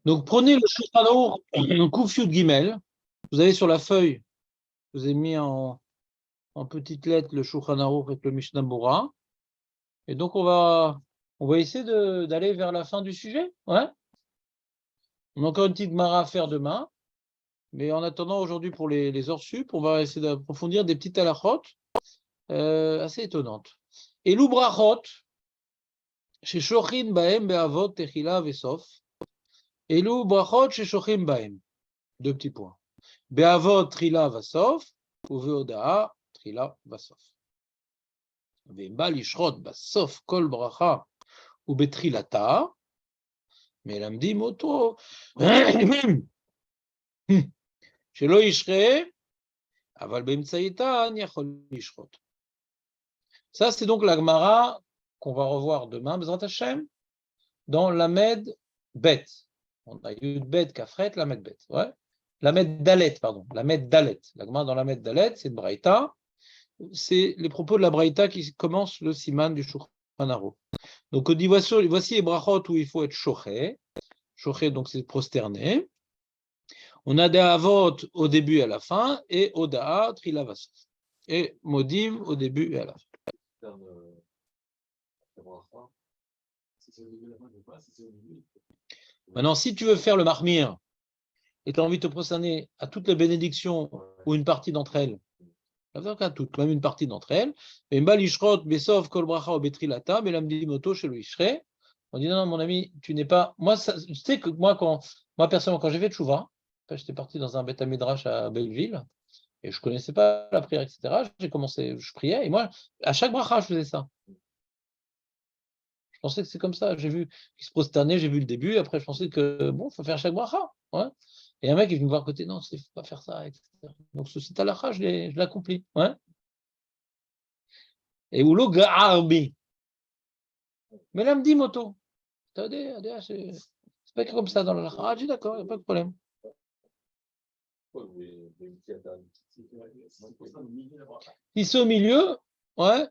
Donc, prenez le Shulchan Aruch, Kuf Yud Gimel. Vous avez sur la feuille, je vous ai mis en petites lettres le Shulchan Aruch avec le Mishnah Bora. Et donc, on va essayer d'aller vers la fin du sujet. Ouais. On a encore une petite mara à faire demain. Mais en attendant, aujourd'hui, pour les heures sup, on va essayer d'approfondir des petites halachot assez étonnantes. Et l'oubrachot, chez Shochin Baem Be'avot Techila Vesof. Et l'oubrachot, chez Shochin Baem. Deux petits points. Be'avot Trila Vasof, ou Ve'odaa Trila Vasof. Ve'ba lishrot Basof Kol Bracha, ou Betrilata. Mais elle me dit, moto. שלא ישרה, אבל באמצעיתה אני יכול לשחוט. Ça, c'est donc la Gemara qu'on va revoir demain, Bezrat Hashem, dans Lamed Bet. On a Yud Bet, Kafret, Lamed Bet. Ouais. Lamed Dalet, pardon. Lamed Dalet. La Gemara dans Lamed Dalet, c'est une Braïta. C'est les propos de la Braïta qui commencent le siman du Shulchan Aruch. Donc, on dit voici les brachot où il faut être shoché. Shoché, donc c'est prosterné. On a des avot au début et à la fin, et odaa, trilavasov. Et modim au début et à la fin. Maintenant, si tu veux faire le marmir, et tu as envie de te prosterner à toutes les bénédictions, ou une partie d'entre elles, à toutes, même une partie d'entre elles, on dit non, mon ami, tu n'es pas. Moi, tu sais que moi, personnellement, quand j'ai fait tchouva, j'étais parti dans un Beth Midrash à Belleville, et je ne connaissais pas la prière, etc. J'ai commencé, je priais, et moi, à chaque bracha, je faisais ça. Je pensais que c'est comme ça. J'ai vu qu'il se prosternait, j'ai vu le début, après, je pensais que, bon, il faut faire chaque bracha. Ouais. Et un mec est venu me voir à côté, non, il ne faut pas faire ça, etc. Donc, ce site halakha, je l'accomplis. Ouais. Et où l'eau garbi. Mais là, me dit moto. C'est pas comme ça dans la halakha. Ah, je dis d'accord, il n'y a pas de problème. Si c'est au milieu, ouais,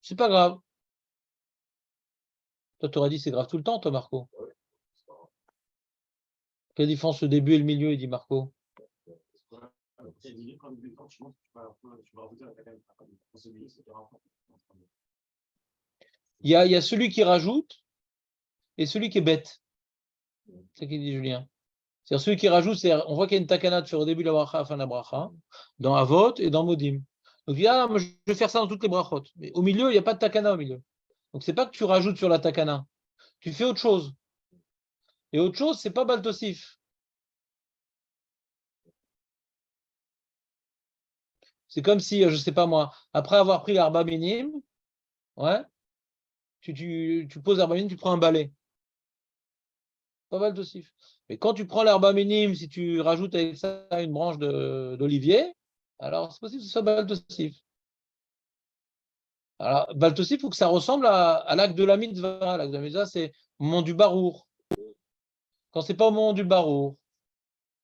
c'est pas grave. Toi, tu aurais dit c'est grave tout le temps, toi, Marco. Quelle différence le début et le milieu, il dit Marco? Il y a celui qui rajoute et celui qui est bête. C'est ce qu'il dit Julien. C'est-à-dire celui qui rajoute, on voit qu'il y a une takana de faire au début de la bracha, à la fin de la bracha, dans Avot et dans Modim. Donc il dit, ah, moi, je vais faire ça dans toutes les brachot. Mais au milieu, il n'y a pas de takana au milieu. Donc c'est pas que tu rajoutes sur la takana. Tu fais autre chose. Et autre chose, c'est pas baltosif. C'est comme si, je sais pas moi, après avoir pris l'arba minime, ouais, tu poses l'arba minime, tu prends un balai. Pas baltosif. Mais quand tu prends l'arba minime, si tu rajoutes avec ça une branche d'olivier, alors c'est possible que ce soit baltosif. Alors, baltosif, il faut que ça ressemble à l'acte de la mitzvah. L'acte de la mitzvah, c'est au moment du barour. Quand c'est pas au moment du barour.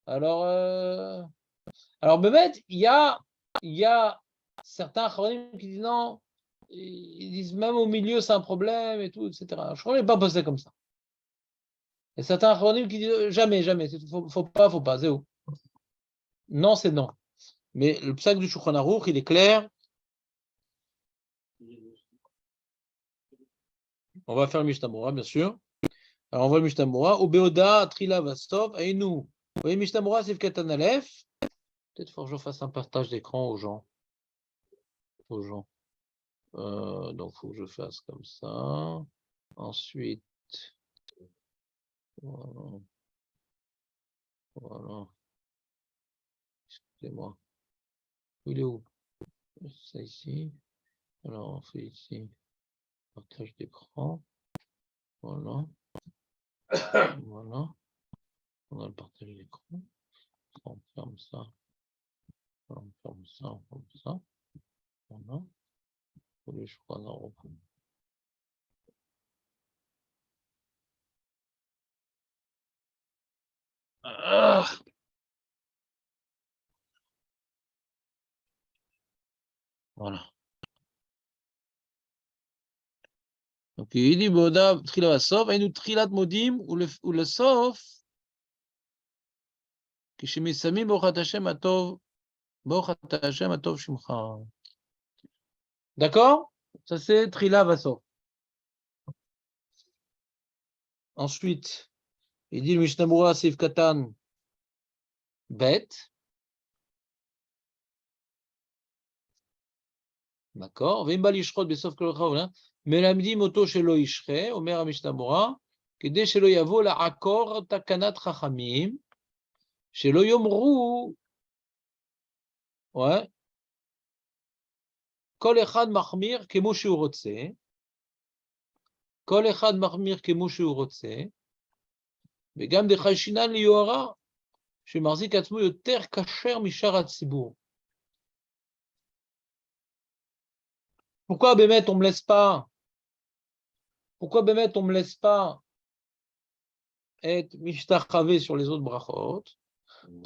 Alors, Bémet, il y a certains chachamim qui disent non, ils disent même au milieu c'est un problème et tout, etc. Je crois qu'il n'est pas posé comme ça. Et certains chachamim qui disent jamais, jamais, faut pas, c'est où? Non, c'est non. Mais le psaque du Shulchan Aruch, il est clair. On va faire le Mishnah Bora, bien sûr. Alors, on voit le Mishnah Bora. Obeoda, Trila, Vastov, Ainu. Vous voyez Mishnah Bora, c'est Katan Aleph. Peut-être qu'il faut que je fasse un partage d'écran aux gens. Donc, il faut que je fasse comme ça. Ensuite, voilà. Voilà. Excusez-moi. Il est où? Ça ici. Alors, on fait ici. Partage d'écran. Voilà. Voilà. On a le partage d'écran. On ferme ça. On ferme ça. On ferme ça. Voilà. Je crois qu'on voilà. Donc, il dit, Boda, Trila Vasof, et nous Trilat Modim, ou le Sof, qui chez Mesami, Bochat Hashem Atov, Bochat Hashem Atov Shimcha. D'accord? Ça, c'est Trila Vasof. Ensuite, il dit, le Mishnah Berurah, Seif Katan, Bet. D'accord? Vimba Lishrod, Besof Kolcha, Melamdim Oto Shelo Ishre, Omer HaMishnah Berurah, כדי שלא יבוא לעקור תקנת חכמים, שלא יאמרו, ouais, כל אחד מחמיר כמו שהוא רוצה, כל אחד מחמיר כמו שהוא רוצה, וגם דחיישינן ליוהרה, שמחזיק עצמו יותר כשר משאר הציבור. Pourquoi באמת on me laisse pas, pourquoi באמת on me laisse pas être mishtachavé sur les autres brachot?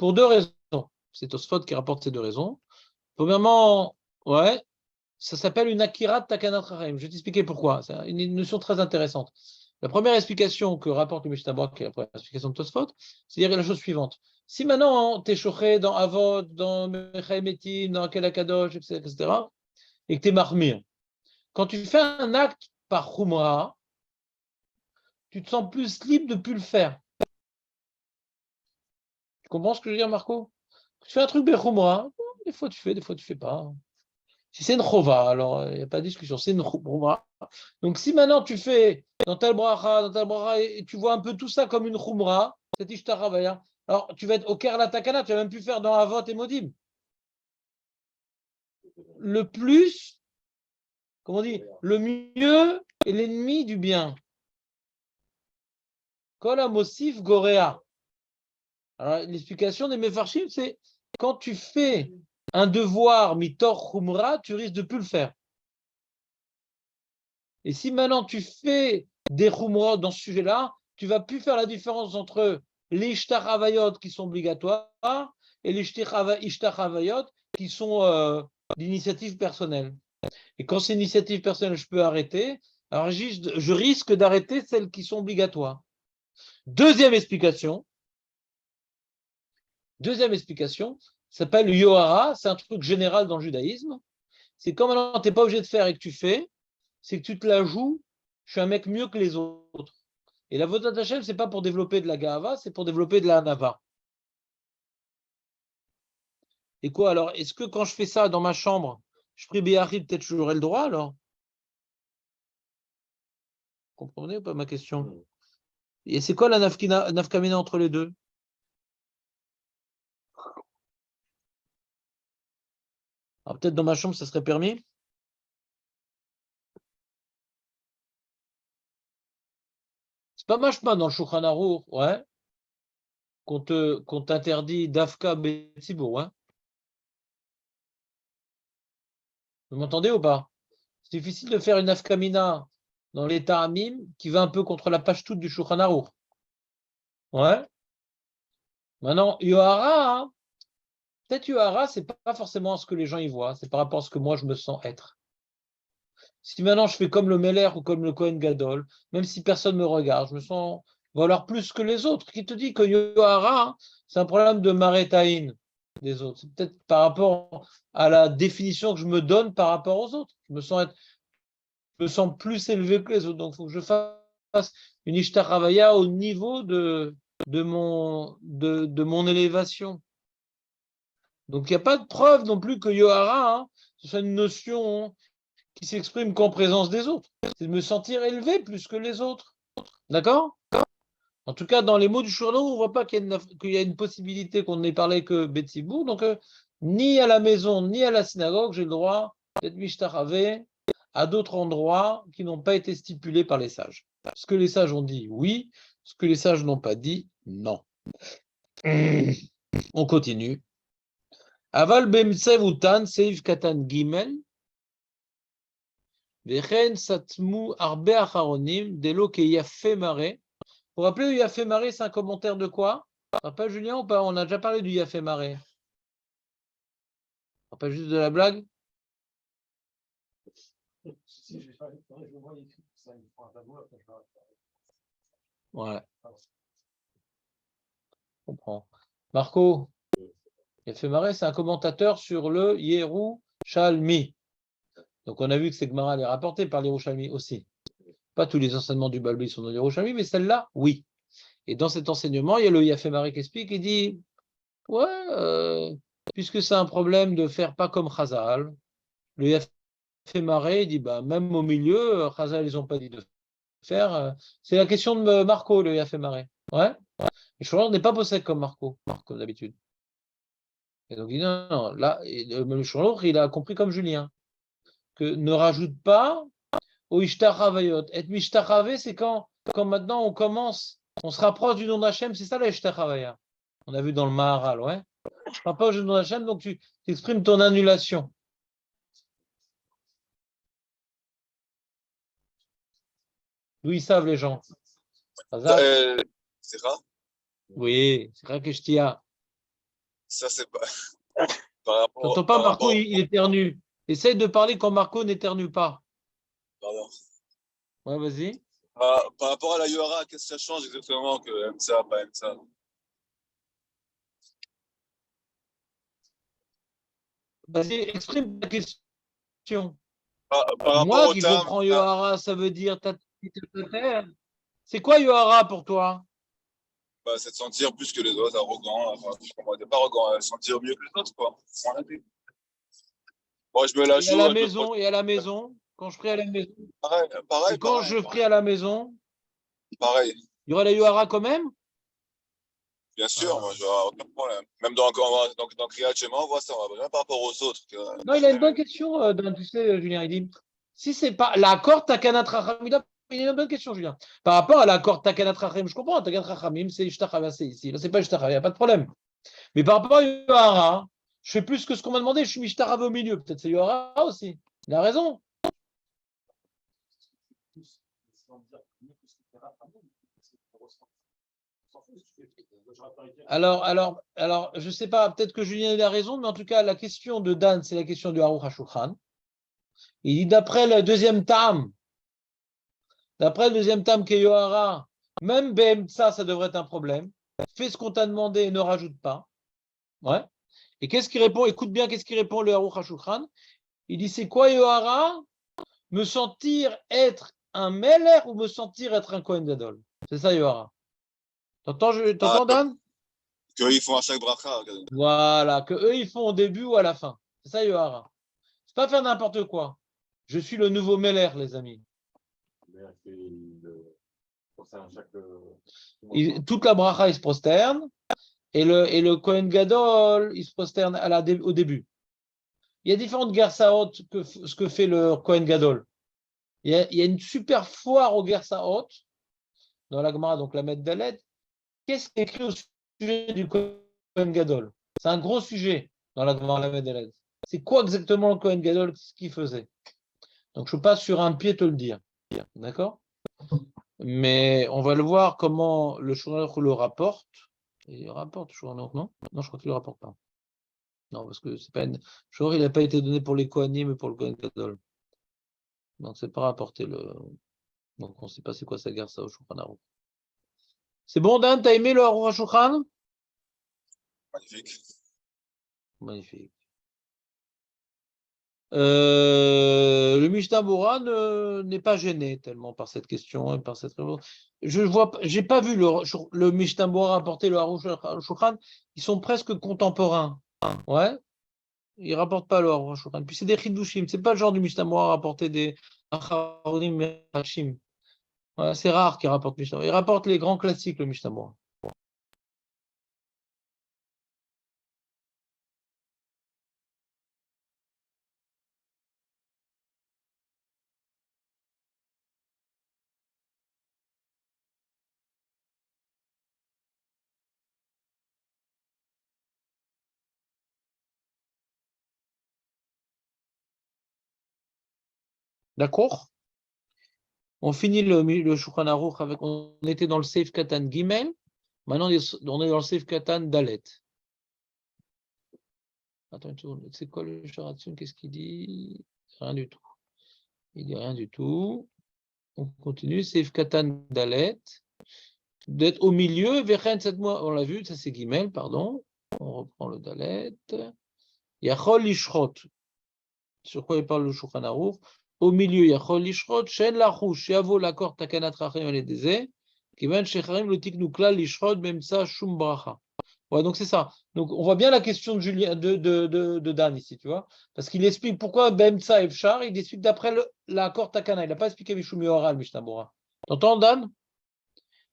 Pour deux raisons. C'est Tosfot qui rapporte ces deux raisons. Premièrement, ouais, ça s'appelle une akirat takanat chachamim. Je vais t'expliquer pourquoi. C'est une notion très intéressante. La première explication que rapporte le Mishnah Berurah, qui est la première explication de Tosfot, c'est dire la chose suivante. Si maintenant tu es choché dans Avot, dans Mechaim Etim, dans Akel HaKadosh, etc., et que tu es marmir, quand tu fais un acte par Khumra, tu te sens plus libre de ne plus le faire. Tu comprends ce que je veux dire, Marco? Tu fais un truc Bechumra, des fois tu fais, des fois tu fais pas. Si c'est une chova, alors il n'y a pas de discussion, c'est une chumra. Donc si maintenant tu fais dans tel bracha, et tu vois un peu tout ça comme une chumra, c'est ishtaravaya, alors tu vas être au ker la takana, tu vas même plus faire dans Avot et Modim. Le plus, comment on dit, le mieux est l'ennemi du bien. Kol hamosif gorea. Alors l'explication des Mefarshim, c'est quand tu fais un devoir mitor chumra, tu risques de plus le faire. Et si maintenant tu fais des chumrot dans ce sujet-là, tu ne vas plus faire la différence entre les ishtaravayot qui sont obligatoires et les ishtaravayot qui sont d'initiative personnelle. Et quand c'est initiative personnelle, je peux arrêter. Alors je risque d'arrêter celles qui sont obligatoires. Deuxième explication, s'appelle le Yohara, c'est un truc général dans le judaïsme. C'est quand maintenant tu n'es pas obligé de faire et que tu fais, c'est que tu te la joues, je suis un mec mieux que les autres. Et la Vodat Hashem, ce n'est pas pour développer de la Gahava, c'est pour développer de la Hanava. Et quoi alors? Est-ce que quand je fais ça dans ma chambre, je prie Béachid, peut-être j'aurai le droit alors? Vous comprenez ou pas ma question? Et c'est quoi la nafkamina entre les deux? Alors peut-être dans ma chambre, ça serait permis? C'est pas machma dans le Shulchan Aruch, ouais, qu'on t'interdit d'Afka Betsibour, ouais. Vous m'entendez ou pas? C'est difficile de faire une nafkamina dans l'état Amim qui va un peu contre la page toute du Shulchan Aruch. Ouais. Maintenant, Yohara, hein, peut-être Yohara, c'est pas forcément ce que les gens y voient, c'est par rapport à ce que moi je me sens être. Si maintenant je fais comme le Meller ou comme le Kohen Gadol, même si personne ne me regarde, je me sens valoir plus que les autres. Qui te dit que Yohara, hein, c'est un problème de Maretaïn des autres? C'est peut-être par rapport à la définition que je me donne par rapport aux autres. Je me sens plus élevé que les autres. Donc il faut que je fasse une Ishtaravaya au niveau de mon élévation. Donc il n'y a pas de preuve non plus que Yohara, hein, ce soit une notion qui s'exprime qu'en présence des autres. C'est de me sentir élevé plus que les autres. D'accord? En tout cas, dans les mots du Shurno, on ne voit pas qu'il y a une possibilité qu'on n'ait parlé que Betsibour. Donc, ni à la maison, ni à la synagogue, j'ai le droit d'être Mishtaravé à d'autres endroits qui n'ont pas été stipulés par les sages. Ce que les sages ont dit, oui. Ce que les sages n'ont pas dit, non. On continue. Aval bemtsev utan seif katan gimel vechen satmu arbe acharonim delo ke yafe mare. Pour rappeler le Yafé Maré, c'est un commentaire de quoi? Rappelle Julien ou pas? On a déjà parlé du Yafé Maré. Rappelle juste de la blague? Ouais, je comprends. Marco, il a fait marrer, c'est un commentateur sur le Yerushalmi. Donc on a vu que cette Gemara est rapportée par l'Yerushalmi aussi. Pas tous les enseignements du Balbi sont dans l'Yerushalmi, mais celle-là, oui. Et dans cet enseignement, il y a le Yafé Maré qui explique, il dit, ouais, puisque c'est un problème de faire pas comme Chazal, le Yafé Maré, il dit, bah, même au milieu, Chazal, ils n'ont pas dit de faire. C'est la question de Marco, le Yafé Maré. Ouais. Et Shouran n'est pas possède comme Marco, comme d'habitude. Et donc il dit, non, non, là, le Shouran, il a compris comme Julien, que ne rajoute pas au Ishtachavayot. Être Mishtachavé, c'est quand maintenant on commence, on se rapproche du nom d'Hachem, c'est ça la Ishtachavaya. On a vu dans le Maharal, ouais. On se rapproche du nom d'Hachem, donc tu exprimes ton annulation. D'où ils savent les gens. C'est rare. Oui, c'est vrai que je t'y ai. Ça, c'est pas. Par T'entends rapport. pas Marco, il éternue. Essaye de parler quand Marco n'éternue pas. Pardon. Ouais, vas-y. Par rapport à la Yohara, qu'est-ce que ça change exactement que MSA, pas MSA? Vas-y, exprime ta question. Par rapport Moi au qui terme, comprends Yohara, ça veut dire c'est quoi Yohara pour toi? bah, c'est de sentir plus que les autres, arrogant. Enfin, comment dire, pas arrogant, sentir mieux que les autres, quoi. Moi, je me la Et à joue, la je me projette. maison, quand je prie à la maison, Pareil, pareil, et quand pareil, je prie à la maison, pareil. il y aura la Yohara quand même? Bien sûr, moi, Ah. je n'aurai aucun problème. Même dans Kriyat Shema, on voit ça, on va rien par rapport aux autres. Non, il a une bonne question, Dan, tu sais, Julien. Il dit, si c'est pas l'accord Takanat Rachamim, il a une bonne question, Julien. Par rapport à l'accord Takanat Rachamim, je comprends, Takanat Rachamim, c'est Ishtachava, c'est ici. Là, c'est pas Ishtachava, il n'y a pas de problème. Mais par rapport à Yohara, je fais plus que ce qu'on m'a demandé, je suis Mishtachava au milieu. Peut-être c'est Yohara aussi. Il a raison. Alors, je ne sais pas, peut-être que Julien a raison, mais en tout cas, la question de Dan, c'est la question du Aruch HaShulchan. Il dit d'après le deuxième tam qui est Yohara, même BMTSA, ça devrait être un problème. Fais ce qu'on t'a demandé et ne rajoute pas. Ouais. Et qu'est-ce qu'il répond? Écoute bien, qu'est-ce qu'il répond le Aruch HaShulchan? Il dit c'est quoi Yohara? Me sentir être un Meller ou me sentir être un Kohen Gadol? C'est ça Yohara. T'entends Dan? Qu'ils font à chaque bracha. Voilà, que eux ils font au début ou à la fin. C'est ça Yohara. C'est pas faire n'importe quoi. Je suis le nouveau Meller, les amis. Toute la bracha, il se prosterne. Et le Kohen Gadol, il se prosterne au début. Il y a différentes gersaot que ce que fait le Kohen Gadol. Il y a une super foire aux gersaot dans la Gemara, donc la Med Dalet. Qu'est-ce qui est écrit au sujet du Kohen Gadol? C'est un gros sujet dans la Gemara, la Med Dalet. C'est quoi exactement le Kohen Gadol, ce qu'il faisait? Donc je ne peux pas sur un pied te le dire. D'accord? Mais on va le voir comment le Shulchan le rapporte. Il rapporte Shulchan, non? Non, je crois qu'il ne le rapporte pas. Non, parce que c'est pas une. Shulchan, il n'a pas été donné pour les Kohanim, mais pour le Kohen Gadol. Donc c'est pas rapporté le. Donc on ne sait pas c'est quoi sa guerre ça au Shulchan Aruch. C'est bon, Dan, t'as aimé le Aruch HaShulchan? Magnifique. Magnifique. Le Mishnah Bora n'est pas gêné tellement par cette question et par cette réponse. Je vois, j'ai pas vu le Mishnah Bora rapporter le Aruch HaShulchan. Ils sont presque contemporains. Ouais. Ils rapportent pas le Aruch HaShulchan. Puis c'est des Chidushim. C'est pas le genre du Mishnah Bora à rapporter des Acharonim et Hashim. Ouais, c'est rare qu'ils rapportent Mishnah Bora. Ils rapportent les grands classiques, le Mishnah Bora. D'accord? On finit le Shulchan Aruch avec. On était dans le Seif Katan Gimel. Maintenant, on est dans le Seif Katan Dalet. Attends une seconde. C'est quoi le Sharatsun? Qu'est-ce qu'il dit? Rien du tout. Il dit rien du tout. On continue, Seif Katan Dalet. D'être au milieu, Vechen, cette mois, on l'a vu, ça c'est Gimel, pardon. On reprend le Dalet. Yachol Lishrot. Sur quoi il parle le Shulchan Aruch? Au milieu, Yachol Lishrot, Shen Lachouch, Yavo l'accord Takanat Rachim et Dezé, Kivan Shecharim le Tiknukla Lishrot, même ça, Shum Bracha. Ouais, donc c'est ça. Donc on voit bien la question de Julien, de Dan ici, tu vois, parce qu'il explique pourquoi Bemtsa et Fchar, il explique d'après l'accord Takana. Il n'a pas expliqué Mishum Yohara, le Mishnah Bora. T'entends, Dan?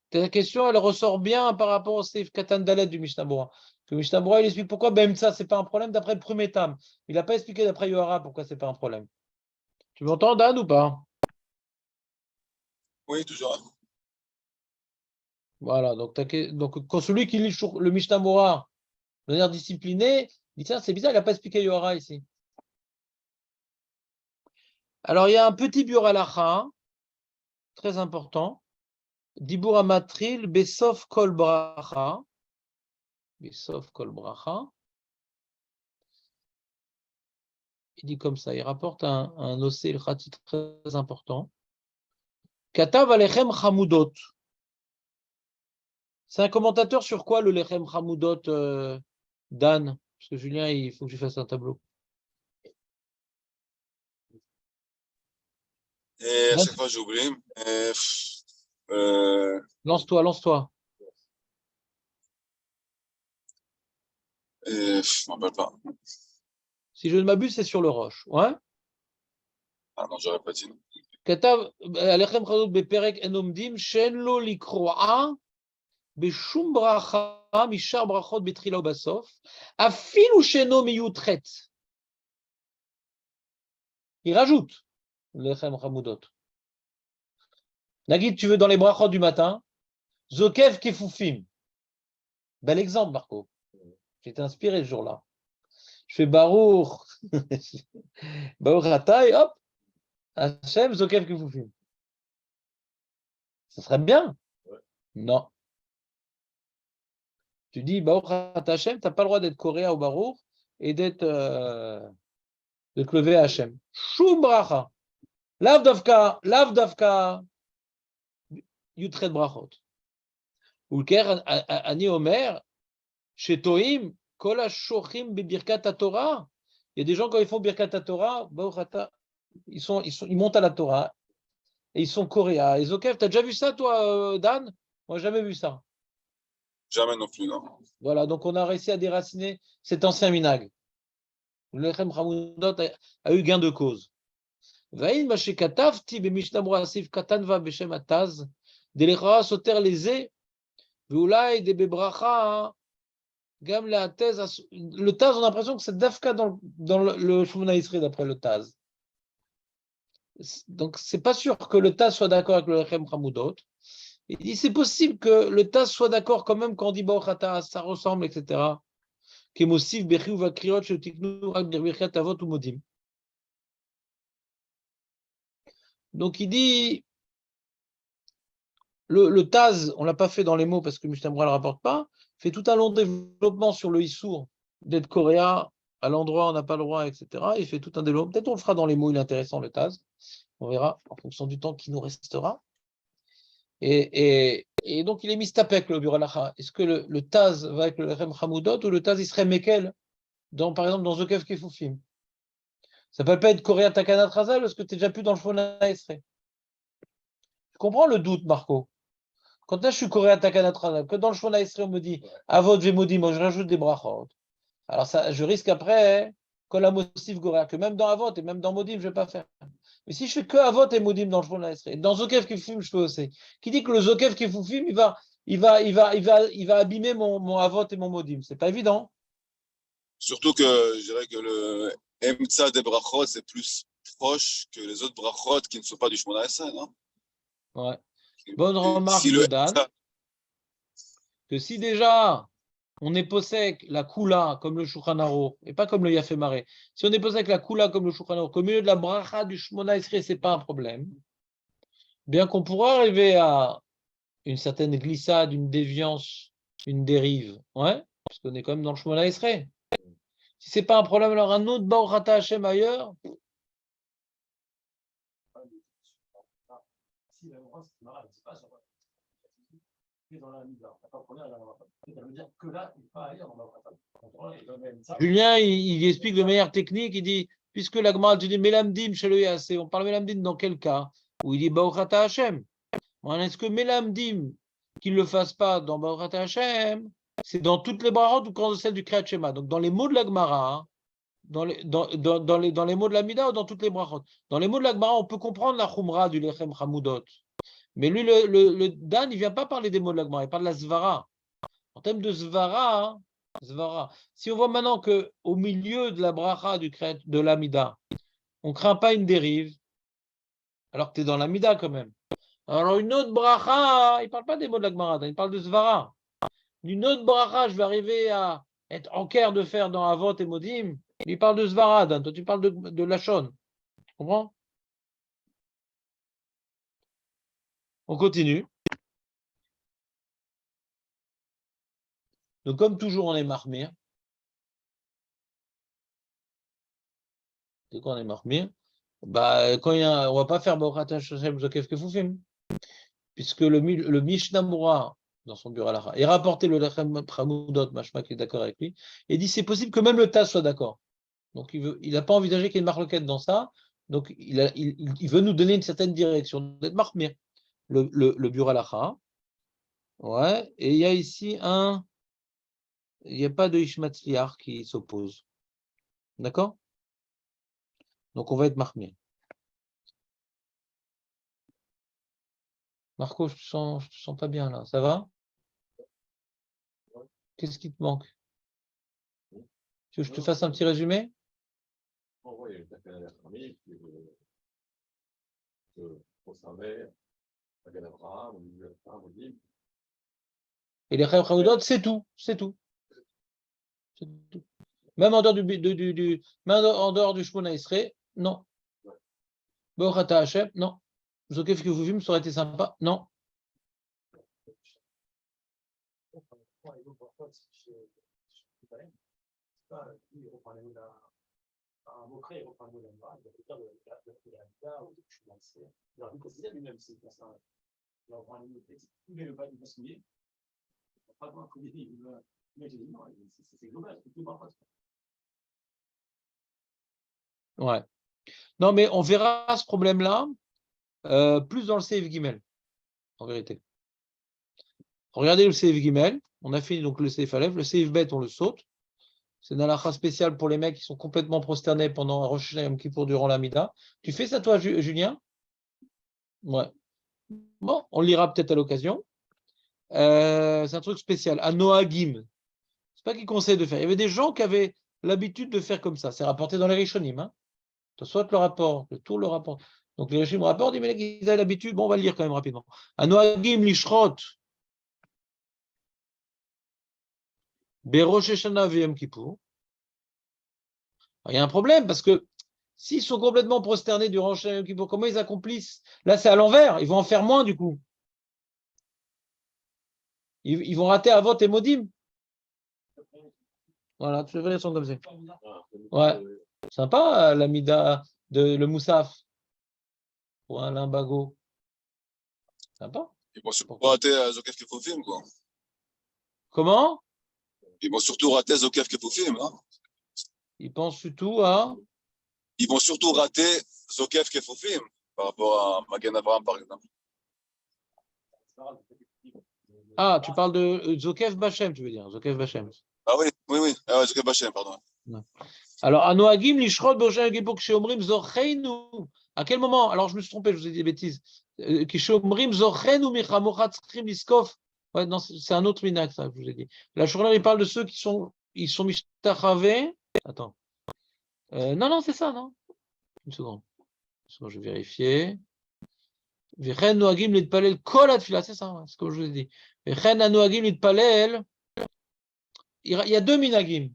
Ta question, elle ressort bien par rapport au Seif Katan Dalet du Mishnah Bora. Le Mishnah Bora, il explique pourquoi Bemtsa, c'est pas un problème d'après le premier tam. Il n'a pas expliqué d'après Yohara pourquoi c'est pas un problème. Tu m'entends, Dan, ou pas? Oui, toujours. Voilà, donc quand celui qui lit le Mishnah Bora de manière disciplinée, il dit tiens, c'est bizarre, il n'a pas expliqué Yohara ici. Alors, il y a un petit biur halacha, très important. Dibur amatril, besof kol bracha. Besof kol bracha. Il dit comme ça, il rapporte un osé ilchati très important. Katav alechem chamudot. C'est un commentateur sur quoi le lechem chamudot, Dan? Parce que Julien, il faut que je fasse un tableau. Et à Dan, chaque fois, j'oublie. Euh, lance-toi, lance-toi. je m'en rappelle pas. Si je ne m'abuse, c'est sur le roche. Ouais? Ah non, j'aurais pas dit. כתב עליכם חזות בפרק אין עומדים שאין לו לקרועה בשום ברכה משאר ברכות בתחילה ובסוף, אפילו שאינו מי"ח. Il rajoute lechem chamoudot. Nagid, tu veux dans les brachot du matin, Zokev Kefufim. Bel exemple, Marco. J'étais inspiré ce jour-là. Je fais Baruch, Baruch Ataï, hop, Hachem, Zokev Kefufim. Ça serait bien. Non. Tu dis Baruch Hachem, tu n'as pas le droit d'être coréen au Baruch et d'être levé à Hachem. Shum bracha. Lav davka, yutret brachot. Ulker, ani omer, chez Toim, kol ha-shochim bebirkat ha-Torah. Il y a des gens, quand ils font birkat ha-Torah, ils montent à la Torah et ils sont coréens. Et Zokev, tu as déjà vu ça, toi, Dan? Moi, jamais vu ça. Jamais non plus, non. Voilà, donc on a réussi à déraciner cet ancien minag. Le Lechem Hamoudot a eu gain de cause. Vaïn Mashekatavti bemishnah bora asif katanva beshem ataz delechara soter leze veulai de bebracha gam la taz. Le taz, on a l'impression que c'est dafka dans le Shemona Esrei d'après le taz. Donc c'est pas sûr que le taz soit d'accord avec le Lechem Hamoudot. Il dit c'est possible que le taz soit d'accord quand même quand on dit Baruch ça ressemble, etc. Kemosif bechiu vakriot shetiknu rak birchat avot ou modim. Donc il dit, le Taz, on ne l'a pas fait dans les mots parce que Mishnah Bora ne le rapporte pas, fait tout un long développement sur le Issour d'être coréen, à l'endroit où on n'a pas le droit, etc. Il fait tout un développement. Peut-être on le fera dans les mots, il est intéressant le Taz. On verra en fonction du temps qui nous restera. Et donc il est mis stapek le Biur Halacha. Est-ce que le Taz va avec le Lechem Hamoudot ou le Taz il serait Mekel, par exemple dans Zokev Kefufim? Ça ne peut pas être coréen Takanat Razal parce que tu n'es déjà plus dans le Shemona Esrei. Tu comprends le doute, Marco? Quand là, je suis coréen Takanat Razal, que dans le Shemona Esrei, on me dit Avot Vemodi, moi je rajoute des brachot. Alors ça, je risque après, que la motif goréa, que même dans Avot et même dans Modim, je ne vais pas faire. Mais si je fais que Avot et Modim dans le Shemona Esrei, dans Zokev Kefufim, je fais aussi. Qui dit que le Zokev Kefufim, il va abîmer mon Avot et mon Modim. C'est pas évident. Surtout que je dirais que le Emtsa des brachot, c'est plus proche que les autres brachot qui ne sont pas du Shemona Esrei, non? Ouais. Bonne remarque Si de le Dan, Emtsa, que si déjà on est possèque la Kula comme le Shulchan Aruch, et pas comme le Yafé Maré, si on est possèque la Kula comme le Shulchan Aruch, au milieu de la bracha du Shemona Esrei, ce n'est pas un problème. Bien qu'on pourra arriver à une certaine glissade, une déviance, une dérive, ouais, parce qu'on est quand même dans le Shemona Esrei. Si ce n'est pas un problème, alors un autre Baruch Ata Hashem ailleurs. ici, la Laurence, c'est marrant, c'est pas ça. C'est dans la Mida. La première, ça veut dire que là, il n'est pas ailleurs dans la Julien, il explique de manière technique, il dit, puisque la Gemara, tu dis Melamdim chez le Yassé, on parle Melamdim dans quel cas? Où il dit Baruchata Hashem. Est-ce que Melamdim, qu'il ne le fasse pas dans Baruchata Hashem, c'est dans toutes les brachot ou quand celle du Kriyat Shema? Donc dans les mots de la Gemara, hein, dans les mots de la Mida ou dans toutes les brachot? Dans les mots de la Gemara, on peut comprendre la Khumra du Lechem Hamoudot. Mais lui, le Dan, il ne vient pas parler des mots de la Gemara, il parle de la Zvara. En termes de Zvara, hein, Zvara. Si on voit maintenant qu'au milieu de la bracha de l'Amida, on ne craint pas une dérive, alors que tu es dans l'Amida quand même. Alors une autre bracha, il ne parle pas des mots de la Gemara, il parle de Zvara. Une autre bracha, je vais arriver à être en clair de faire dans Avot et Modim, il parle de Zvara, Dan. Toi tu parles de Lachon. Tu comprends? On continue. Donc comme toujours, on est marmir. C'est quoi on est marmir? Bah, quand on ne va pas faire Bochat Hashem Zokef Kefufim, puisque le Mishnah Moura, dans son bureau à la et rapporté le Lechem Hamoudot, Mashma qui est d'accord avec lui, et dit c'est possible que même le Tas soit d'accord. Donc il n'a pas envisagé qu'il y ait une marloquette dans ça, donc il veut nous donner une certaine direction, d'être marmir. Le bureau à la ouais, et il y a ici il n'y a pas de Ishmatzliar qui s'oppose. D'accord? Donc on va être marmir. Marco, je te sens pas bien là. Ça va? Qu'est-ce qui te manque? Tu veux que je te fasse un petit résumé? Et les Chaim Chaoudot, c'est tout. C'est tout. C'est tout. Même en dehors même en dehors du Shmona Esrei, non. Bochat Hashem, non. Zokef Kefufim, ça aurait été sympa, non. Ouais. Non, mais on verra ce problème-là plus dans le Seif Gimel, en vérité. Regardez le Seif Gimel, on a fini donc le Seif Aleph, le Seif Bet, on le saute. C'est une halakha spéciale pour les mecs qui sont complètement prosternés pendant Rosh Hashanah Yom Kippour durant l'Amida. Tu fais ça toi, Julien? Ouais. Bon, on le lira peut-être à l'occasion. C'est un truc spécial. À Noagim. C'est pas qu'il conseille de faire. Il y avait des gens qui avaient l'habitude de faire comme ça. C'est rapporté dans les Rishonim. Hein. Soit le rapport, le tour le rapport. Donc les Rishonim rapportent, mais les mecs, ils avaient l'habitude. Bon, on va le lire quand même rapidement. À Noagim Lishrot. Berosh Hashanah Yom Kippour. Il y a un problème parce que s'ils sont complètement prosternés durant Rosh Hashanah Yom Kippour, comment ils accomplissent? Là, c'est à l'envers. Ils vont en faire moins du coup. Ils vont rater Avot et Modim. Voilà, toutes les variations sont comme ça. Ouais. Sympa, l'amida de le Moussaf. Pour un limbago. Sympa. Ils vont surtout rater Zokef Kefufim, quoi. Comment? Ils vont surtout rater Zokef Kefufim, hein. Ils pensent surtout à. Ils vont surtout rater Zokef Kefufim par rapport à Magen Avraham, par exemple. Ah, tu parles de Zokef Bachem, tu veux dire. Zokef Bachem. Ah oui. Ah ouais, Zokef Bachem, pardon. Alors, à Noagim, l'Ishrod, Boshem, Gibok, Sheomrim, Zocheinu. À quel moment? Alors, je me suis trompé, je vous ai dit des bêtises. Kisheomrim, Zocheinu, Michamochat, Skrim, Liskov. Ouais, non, c'est un autre minac, ça, je vous ai dit. La Shurla, il parle de ceux qui sont Mishtachavé. Attends. Non, c'est ça, non? Une seconde. Je vais vérifier. Vechen Noagim, Litpalel, Kol Atfila, c'est ça, c'est comme je vous ai dit. Vechen Noagim, Litpalel. Il y a deux minagim.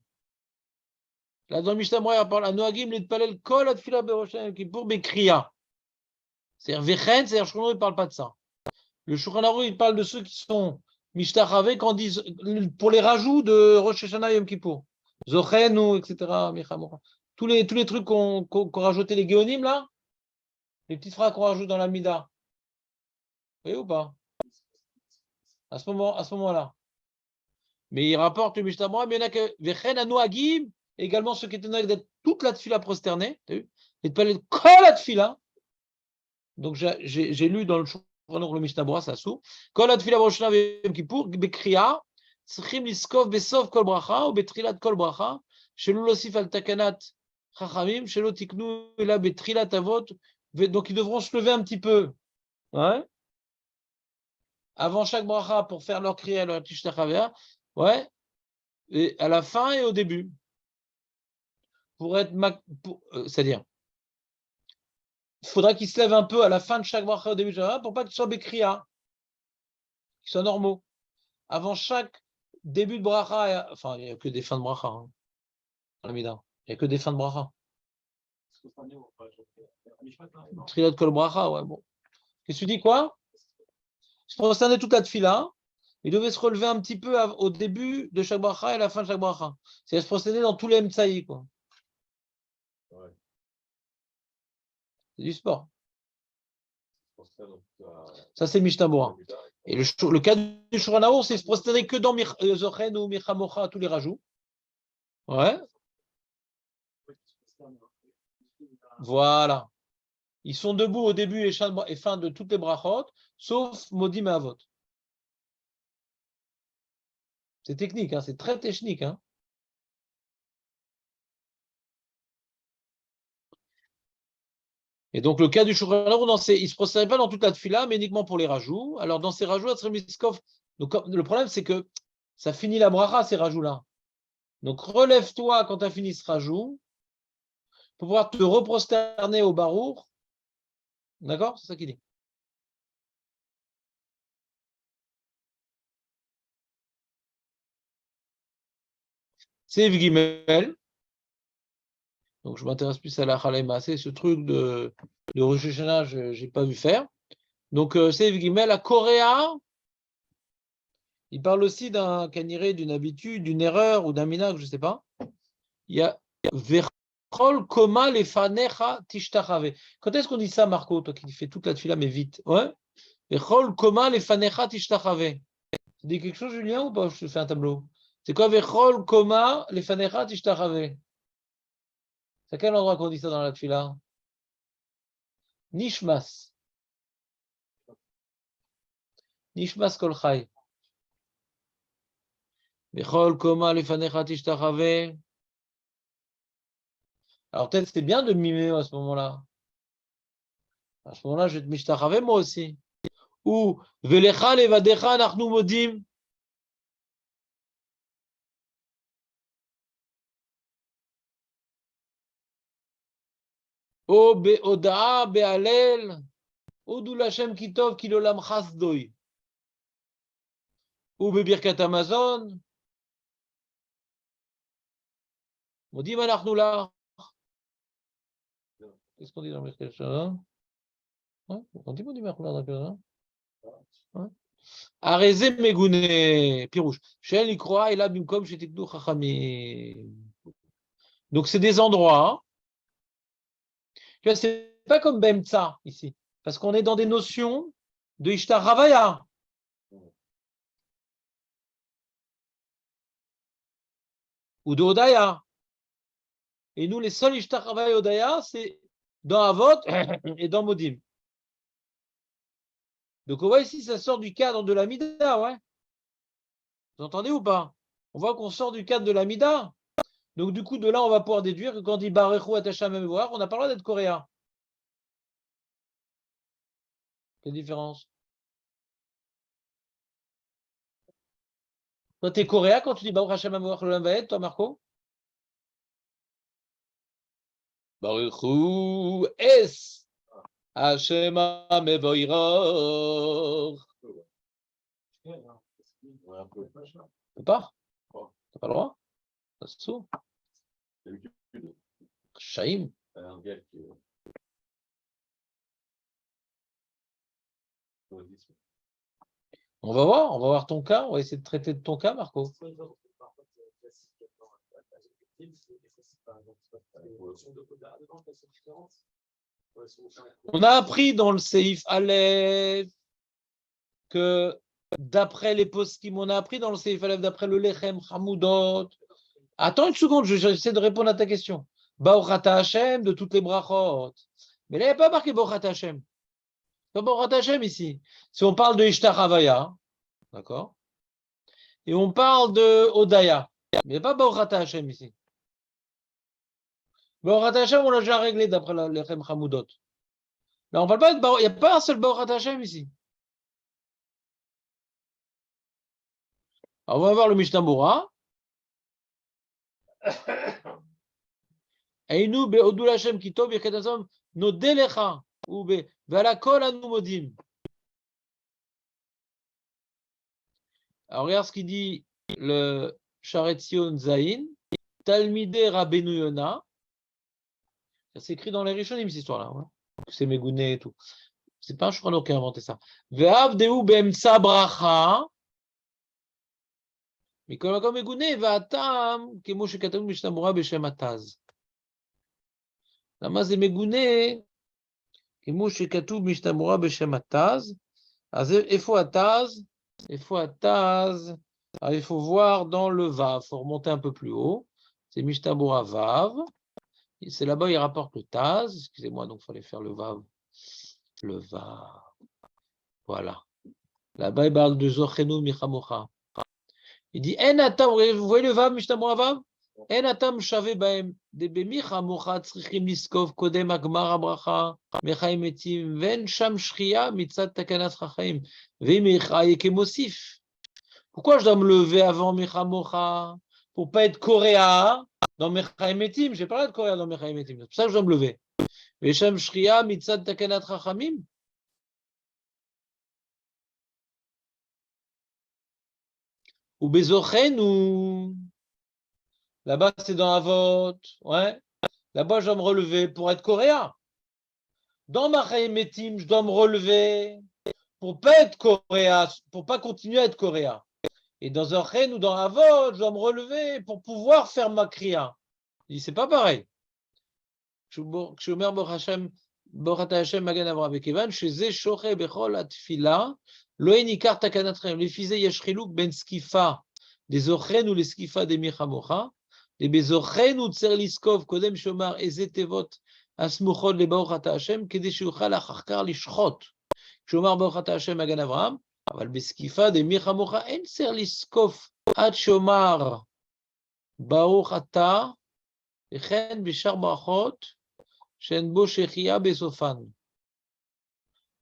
Là, dans le Mishnah Moria, il parle à Noagim, Litpalel, Kol Atfila, Berosh Hashanah Yom Kippour, Bekriya. C'est-à-dire, Vechen, c'est-à-dire, Shulchan Aruch, il ne parle pas de ça. Le Shulchan Aruch, il parle de ceux qui sont Mishtachavé, quand disent, pour les rajouts de Rosh Hashanah Yom Kippour. Zochenu, etc. Tous les trucs qu'on rajoutait, les Géonim, là, les petites phrases qu'on rajoute dans la Mida. Oui ou pas? À ce moment-là. Mais il rapporte le Mishnah Berurah, mais il y en a que Vechen Anoagim, également ceux qui étaient d'être toute la tefila prosternée, tu as vu? Et de parler de kol la tefila. Donc j'ai lu dans le Mishnah Berurah, ça sous. Kol la tefila b'Rosh Hashanah v'Yom Kippour, bekriya, tzrichim liskov besov kol bracha, ou betrilat kol bracha, shelo losif al takanat chachamim, shelo tiknu ela betrilat avot. Donc ils devront se lever un petit peu. Ouais. Avant chaque bracha pour faire leur kriya, leur tishtachavea. Ouais. Et à la fin et au début. Pour être. C'est-à-dire, il faudra qu'ils se lèvent un peu à la fin de chaque bracha, au début de chaque bracha, pour pas qu'ils soient bekriya, qu'ils soient normaux. Avant chaque début de bracha, enfin, il n'y a que des fins de bracha. Hein, il n'y a que des fins de bracha. Trilot kol bracha, ouais, bon. Qu'est-ce que tu dis, quoi? Se prosterner toute la tefila. Il devait se relever un petit peu au début de chaque bracha et à la fin de chaque bracha. C'est se prosterner dans tous les mtsaï, quoi. Ouais. C'est du sport. Ça, c'est Mishnah Berurah. Et le cas du Shulchan Arour, c'est se prosterner que dans Zochen ou Michamocha, tous les rajouts. Ouais. Voilà. Ils sont debout au début et fin de toutes les brachot, sauf Modim et Avot. C'est technique, hein, c'est très technique. Hein. Et donc, le cas du Shulchan Arour, il ne se prosternaient pas dans toute la tefila, mais uniquement pour les rajouts. Alors, dans ces rajouts, donc, le problème, c'est que ça finit la bracha, ces rajouts-là. Donc, relève-toi quand tu as fini ce rajout pour pouvoir te reprosterner au barour. D'accord? C'est ça qu'il dit. C'est Yves Guimel. Donc, je m'intéresse plus à la Khalema. C'est ce truc de Rosh Hashanah, je n'ai pas vu faire. Donc, c'est Yves Guimel. À Coréa, il parle aussi d'un caniré, d'une habitude, d'une erreur ou d'un minag, je ne sais pas. Il y a Vechol Koma Lefanecha Tishtachave. Quand est-ce qu'on dit ça, Marco, toi qui fais toute la tefila, mais vite? Ouais. Vechol Koma Lefanecha Tishtachave. Tu dis quelque chose, Julien, ou pas? Je te fais un tableau. C'est quoi Vechol Koma Lefanecha Tishtachave? C'est à quel endroit qu'on dit ça dans la tefila? Nishmas. Nishmas Kol Chai. Bechol Koma Lefanecha Tishtachave. Alors peut-être c'est bien de mimer à ce moment-là. À ce moment-là, je vais te mishtachave moi aussi. Ou Velecha Levadecha Nachnu Modim. O Beodaa Bealel. Odou Lachem Kitov Kilolam Chasdoi. Ou Bebirkat Amazon. Modim Anachnu là. Qu'est-ce qu'on dit dans le Birkat Amazon? On dit Modim Anachnu là dans le Birkat Amazon? Arezé Megune. Pirouche. Shel Ikroa Ela Bimkom Shetikdu Chachamim. Donc c'est des endroits. Tu vois, c'est pas comme Bemtsa ici. Parce qu'on est dans des notions de Ishtar Havaya. Ou de Odaya. Et nous, les seuls Ishtar Havaya et Odaya, c'est dans Avot et dans Modim. Donc on voit ici, ça sort du cadre de la Mida, ouais. Vous entendez ou pas? On voit qu'on sort du cadre de la Mida. Donc du coup, de là, on va pouvoir déduire que quand on dit Barechu Atasham Mevoar, on n'a pas le droit d'être coréen. Quelle différence? Toi, tu es coréen quand tu dis Baruch Hashem Mevoar Lolam Vaed, toi, Marco? Baruchu Es Hashem Mevoiror. Tu pas? T'as pas le droit? Ça se trouve. Shaim. On va voir ton cas, on va essayer de traiter de ton cas, Marco. On a appris dans le Seif Aleph que d'après les poskim, on a appris dans le Seif Alev, d'après le Lechem, Hamoudot. Attends une seconde, j'essaie de répondre à ta question. Baruch Ata Hashem de toutes les brachot. Mais là, il n'y a pas marqué Baruch Ata Hashem. Pas Baruch Ata Hashem ici. Si on parle de Ishtar Havaya, d'accord, et on parle de Odaya, mais il n'y a pas Baruch Ata Hashem ici. Baruch Ata Hashem, on l'a déjà réglé d'après le Lechem Hamoudot. Là, on parle pas de Baruch, il n'y a pas un seul Baruch Ata Hashem ici. Alors, on va voir le Mishnah Bura. Einu be'odul Hashem kitov yechetasom nodelecha ube ve'alakol anu modim. Alors, regarde ce qu'il dit le Sharetzion Zayin, Talmidei Rabbeinu Yona. C'est écrit dans les Rishonim, cette histoire-là. Hein. C'est Megouné et tout. C'est pas un Shulchan Aruch qui a inventé ça. Ve'avdeu be'emtsa bracha. מכל מקום מגונה, והטעם כמו שכתוב במשנה ברורה בשם התז. למה זה מגונה? כמו שכתוב במשנה ברורה בשם התז. אז איפה התז? איפה התז? Alors, il faut voir dans le Vav, il faut remonter un peu plus haut. C'est Mishnah Bura Vav. C'est là-bas, il rapporte le Taz. Excusez-moi, donc il fallait faire le Vav. Le Vav. Voilà. Là-bas, il parle de Zochenu Michamocha. Il dit, En atam, vous voyez le Vav, Mishnah Bura Vav? En atam shave baem, de bemichamocha tzrichim liskov kodem agmar abracha, mechaim etim, ven sham shriya mitzat takanat chachaim, ve mechaye kemosif. Pourquoi je dois me lever avant Mechamocha? Pour pas être coréa dans Mechaim Etim. J'ai pas le droit de coréa dans Mechaim Etim. C'est pour ça que je dois me lever. Vesham Shriya Mitzad Takanat Chachamim. Ou Bezochenu. Là-bas, c'est dans Avot. Ouais. Là-bas, je dois me relever pour être coréa. Dans Mechaim Etim, je dois me relever pour pas être coréa, pour pas continuer à être coréa. Et dans un chen ou dans un avot, je dois me relever pour pouvoir faire ma kriya. Il dit, c'est pas pareil. Kshomer Borata Hashem Magan Avraham Kevan, Sheze Shoche Bechol Atfila, Loen Ikar Takanatrem, les Fize Yashriluk Ben Skifa, des Ochen ou les Skifa des Michamocha, les Bezochen ou Tserliskov, Kodem Shomar, Ezetevot, Asmuchot, les Borata Hashem, Kedeshuchal Achakar Lishchot. Kshomer Borata Hashem Magan Avraham, אבל בסקיפה דמיחמוכה אין צריך לזקוף עד שומר ברוך אתה וכן בשאר ברכות שאין בו שחייה בסופן.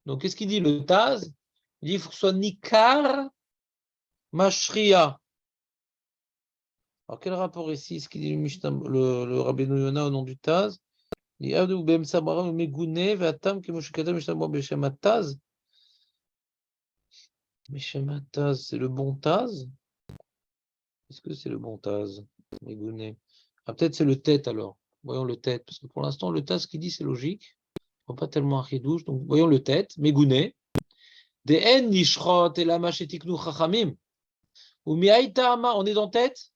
Donc qu'est-ce qu'il dit le Taz? Il dit il faut que ce soit nikar mashriya. Alors quel rapport ici ce qu'il dit le Rabbeinu Yona au nom du Taz? Il dit Avdu be'emtsa bracha megune ve'atam kemo shekatav mishnah berurah b'shem hataz. Mishem Taz, c'est le bon Taz? Est-ce que c'est le bon Taz? Megouné. Ah, peut-être c'est le tête alors. Voyons le tête. Parce que pour l'instant, le Taz qui dit c'est logique. On pas tellement un chidouche. Donc voyons le tête. Megouné. De en nishrot et la machetiknu chachamim. Ou miaïtama, on est dans tête.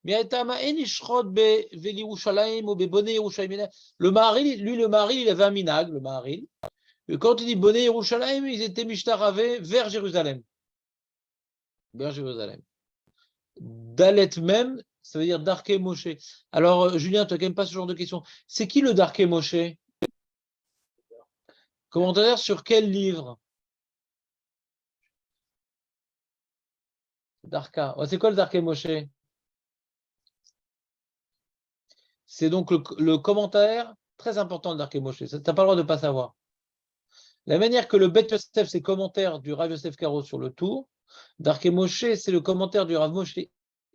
Miaïtama en nishrot be velirushalayim ou be bonne Yerushalayim. Le mari, lui, le mari, il avait un minag, le mari. Et quand il dit bonne Yerushalayim, ils étaient mishtaravés vers Jérusalem. Vers Jérusalem. Dalet même, ça veut dire Darké Moshe. Alors, Julien, tu n'aimes pas ce genre de questions. C'est qui le Darké Moshe? Commentaire sur quel livre? Darka. C'est quoi le Darké Moshe? C'est donc le commentaire très important de Darké Moshe. Tu n'as pas le droit de ne pas savoir. La manière que le Bet Yosef, c'est le commentaire du Rav Yosef Karo sur le tour. Darké Moshe, c'est le commentaire du Rav Moshe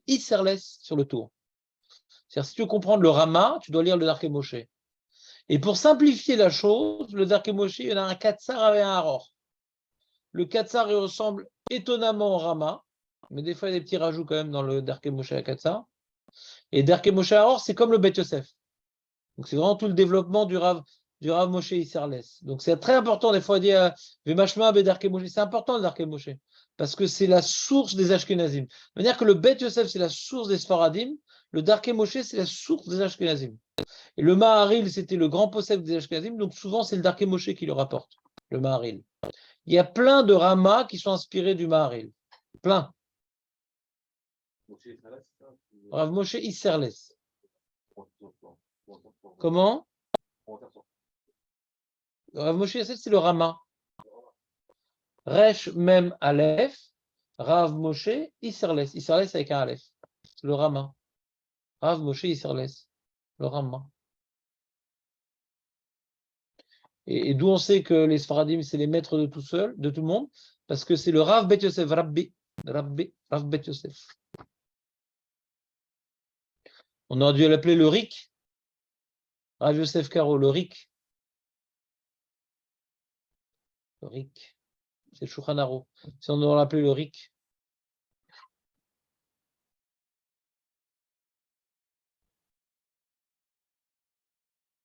Isserles sur le tour. C'est-à-dire, si tu veux comprendre le Rama, tu dois lire le Darké Moshe. Et pour simplifier la chose, le Darké Moshe, il y en a un Katsar et un Aror. Le Katsar, il ressemble étonnamment au Rama, mais des fois, il y a des petits rajouts quand même dans le Darké Moshe à Katsar. Et Darké Moshe Aror, c'est comme le Bet Yosef. Donc, c'est vraiment tout le développement du Rav Moshe Isserles. Donc, c'est très important, des fois, de dire Vemashma Bedarké Moshe. C'est important le Darké Moshe. Parce que c'est la source des Ashkenazim. De manière que le Bet Yosef, c'est la source des Sfaradim, le Darké Moshe, c'est la source des Ashkenazim. Et le Maharil, c'était le grand possède des Ashkenazim, donc souvent, c'est le Darké Moshe qui le rapporte, le Maharil. Il y a plein de Rama qui sont inspirés du Maharil. Plein. Rav Moshe Isserles. Comment? Rav Moshe Isserles, c'est le Rama. Resh Mem Aleph, Rav Moshe Isserles. Isserles avec un Aleph. C'est le Rama. Rav Moshe Isserles. Le Rama. Et d'où on sait que les Sfaradim, c'est les maîtres de tout seul, de tout le monde, parce que c'est le Rav Bet Yosef, Rav Bet Yosef. On aurait dû l'appeler le Rik. Rav Yosef Karo, le Rik. Le Rik. C'est le Shulchan Aruch. Si on aurait l'appelé le Rik.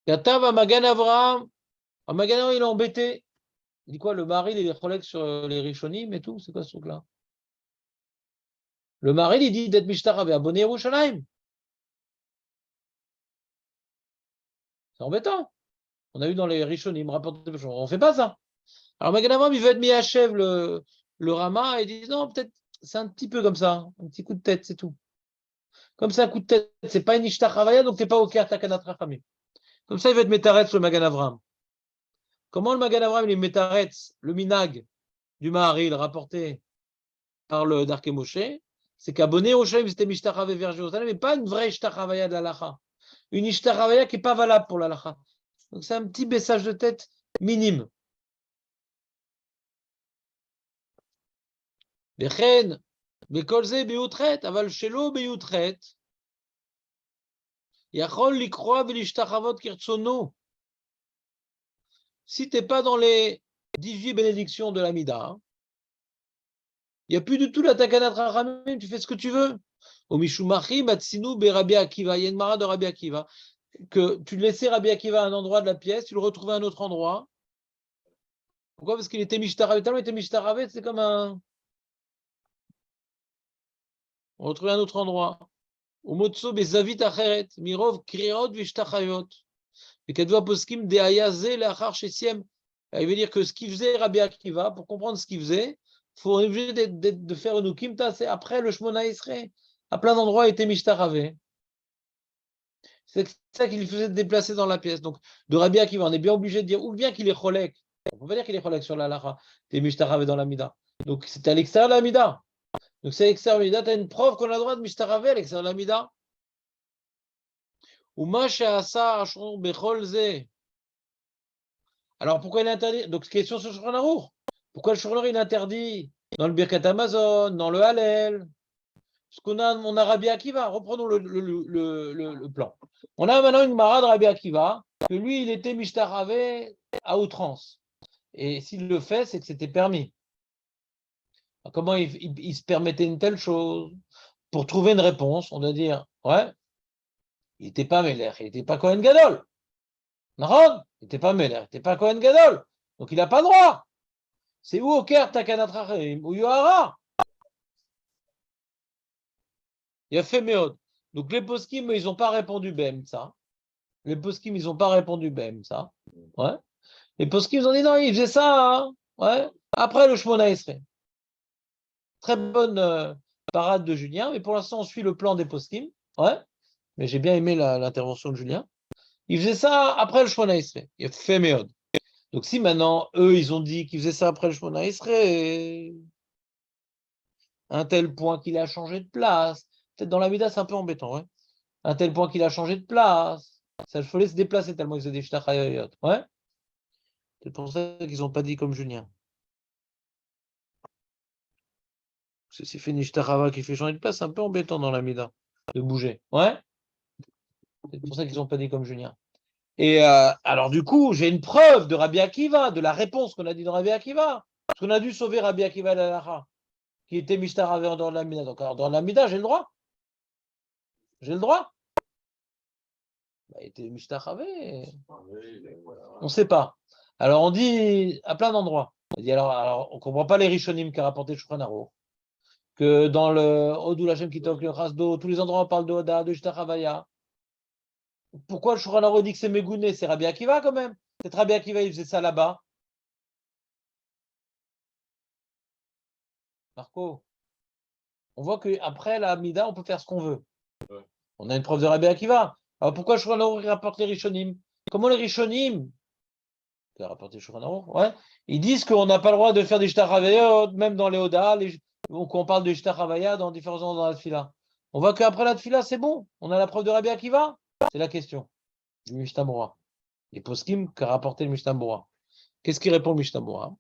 Katav Magan Avraham. Magan Avraham, il est embêté. Il dit quoi? Le mari, il est collègue sur les Rishonim et tout. C'est quoi ce truc-là? Le mari, il dit d'être Mishtarav et abonné Yerushalayim. C'est embêtant. On a eu dans les Rishonim, on ne fait pas ça. Alors Magan Avraham, il veut être mis à chèvre le Rama et il dit non, peut-être c'est un petit peu comme ça, un petit coup de tête, c'est tout. Comme c'est un coup de tête, c'est pas une Ishtachavaya, donc tu n'es pas au Ker Takanat Rachamim. Comme ça, il va être Metaretz le Magan Avraham. Comment le Magan Avraham, il est Metaretz, le Minag du Maharil rapporté par le Darke Moshe, c'est qu'abonné au Shem, c'était Mishtachavaya vers Jérusalem, mais pas une vraie Ishtachavaya de la Lacha. Une Ishtachavaya qui n'est pas valable pour la Lacha. Donc c'est un petit baissage de tête minime. Vechen, Bekolze Beutret, Aval Shelo Beutret. Yachol Likroa Velishtachavot Kirtsono. Si tu n'es pas dans les 18 bénédictions de l'Amida, il n'y a plus du tout la Takanat Rachamim, tu fais ce que tu veux. Au Mishumachi, Matsinu, Rabbi Akiva, il y a une mara de Rabbi Akiva, que tu laissais Rabbi Akiva à un endroit de la pièce, tu le retrouvais à un autre endroit. Pourquoi? Parce qu'il était Mishtaravet, tellement il était Mishtaravet, c'est comme un. On retrouvait à un autre endroit. Au Motso, Bezavit Acheret, Mirov, Kriot, Vishtachayot. Et Kadva Poskim, Deayaze, Lachar Shesiem. Il veut dire que ce qu'il faisait Rabbi Akiva, pour comprendre ce qu'il faisait, il faut obligé de faire une Ukimta, c'est après le Shmona Esrei. À plein d'endroits, il était Mishtaravé. C'est ça qui lui faisait se déplacer dans la pièce. Donc, de Rabbi Akiva, on est bien obligé de dire, ou bien qu'il est Cholek. On ne peut pas dire qu'il est Cholek sur la Lacha. Tu es Mishtaravé dans la Mida. Donc, c'était à l'extérieur de la Mida. Donc, c'est à l'extérieur de la Mida. Tu as une preuve qu'on a le droit de Mishtaravé à l'extérieur de la Mida. Ou Masha Asa Ashron Bechol Ze. Alors, pourquoi il est interdit? Donc, question sur le Shulchan Aruch. Pourquoi le Shulchan Aruch il interdit dans le Birkat Amazon, dans le Hallel? Parce qu'on a, on a Rabbi Akiva. Reprenons le plan. On a maintenant une mara de Rabbi Akiva, que lui, il était Mishtaravé à outrance. Et s'il le fait, c'est que c'était permis. Alors, comment il se permettait une telle chose? Pour trouver une réponse, on doit dire, ouais, il n'était pas Meler, il n'était pas Kohen Gadol. Naron, il n'était pas Meler, il n'était pas Kohen Gadol. Donc il n'a pas droit. C'est où au Ker Takanat Rachamim, ou Yohara. Il a fait Méod. Donc les poskim, ils n'ont pas répondu Bem, ça. Les poskim, ils n'ont pas répondu Bem, ça. Ouais. Les poskim, ils ont dit non, il faisait ça, hein. Ouais. Après le Shmona Esrei. Très bonne parade de Julien, mais pour l'instant, on suit le plan des poskim. Ouais. Mais j'ai bien aimé l'intervention de Julien. Il faisait ça après le Shmona Esrei. Il a fait Méod. Donc si maintenant, eux, ils ont dit qu'ils faisaient ça après le Shmona Esrei, un tel point qu'il a changé de place. Peut-être dans la Mida, c'est un peu embêtant, ouais. Un tel point qu'il a changé de place. Ça le fallait se déplacer tellement ils faisaient des shtachayot. Ouais. C'est pour ça qu'ils n'ont pas dit comme Julien. C'est fait Nishtachava qui fait changer de place, c'est un peu embêtant dans la Mida de bouger. Ouais. C'est pour ça qu'ils n'ont pas dit comme Julien. Et alors du coup, j'ai une preuve de Rabbi Akiva, de la réponse qu'on a dit dans Rabbi Akiva. Parce qu'on a dû sauver Rabbi Akiva d'Alacha, qui était Mishtaravé en dehors de la Mida. Donc alors, dans la Mida, j'ai le droit. J'ai le droit. Bah, il était Mishtaravé. On ne sait pas. Alors on dit à plein d'endroits. On dit alors on ne comprend pas les Rishonim qu'a rapporté Shulchan Aruch, que dans le Odou Lachem Kitok, le Chasdo, tous les endroits on parle de Oda, de Shtachavaya. Pourquoi le Shulchan Aruch dit que c'est Megouné? C'est Rabbi Akiva quand même. C'est Rabbi Akiva, il faisait ça là-bas. Marco, on voit qu'après la Mida, on peut faire ce qu'on veut. Ouais. On a une preuve de Rabbi Akiva. Alors pourquoi Shulchan Aruch rapporte les Rishonim? Comment les Rishonim, qui a rapporté Shulchan Aruch, ouais, ils disent qu'on n'a pas le droit de faire des Shtachavayot, même dans les Oda, donc on parle de Shtachavaya dans différents endroits dans la Tfila. On voit qu'après la Tfila, c'est bon. On a la preuve de Rabbi Akiva. C'est la question du Mishnah Bora. Et Poskim qui a rapporté le Mishnah Bora. Qu'est-ce qu'il répond le Mishnah Bora?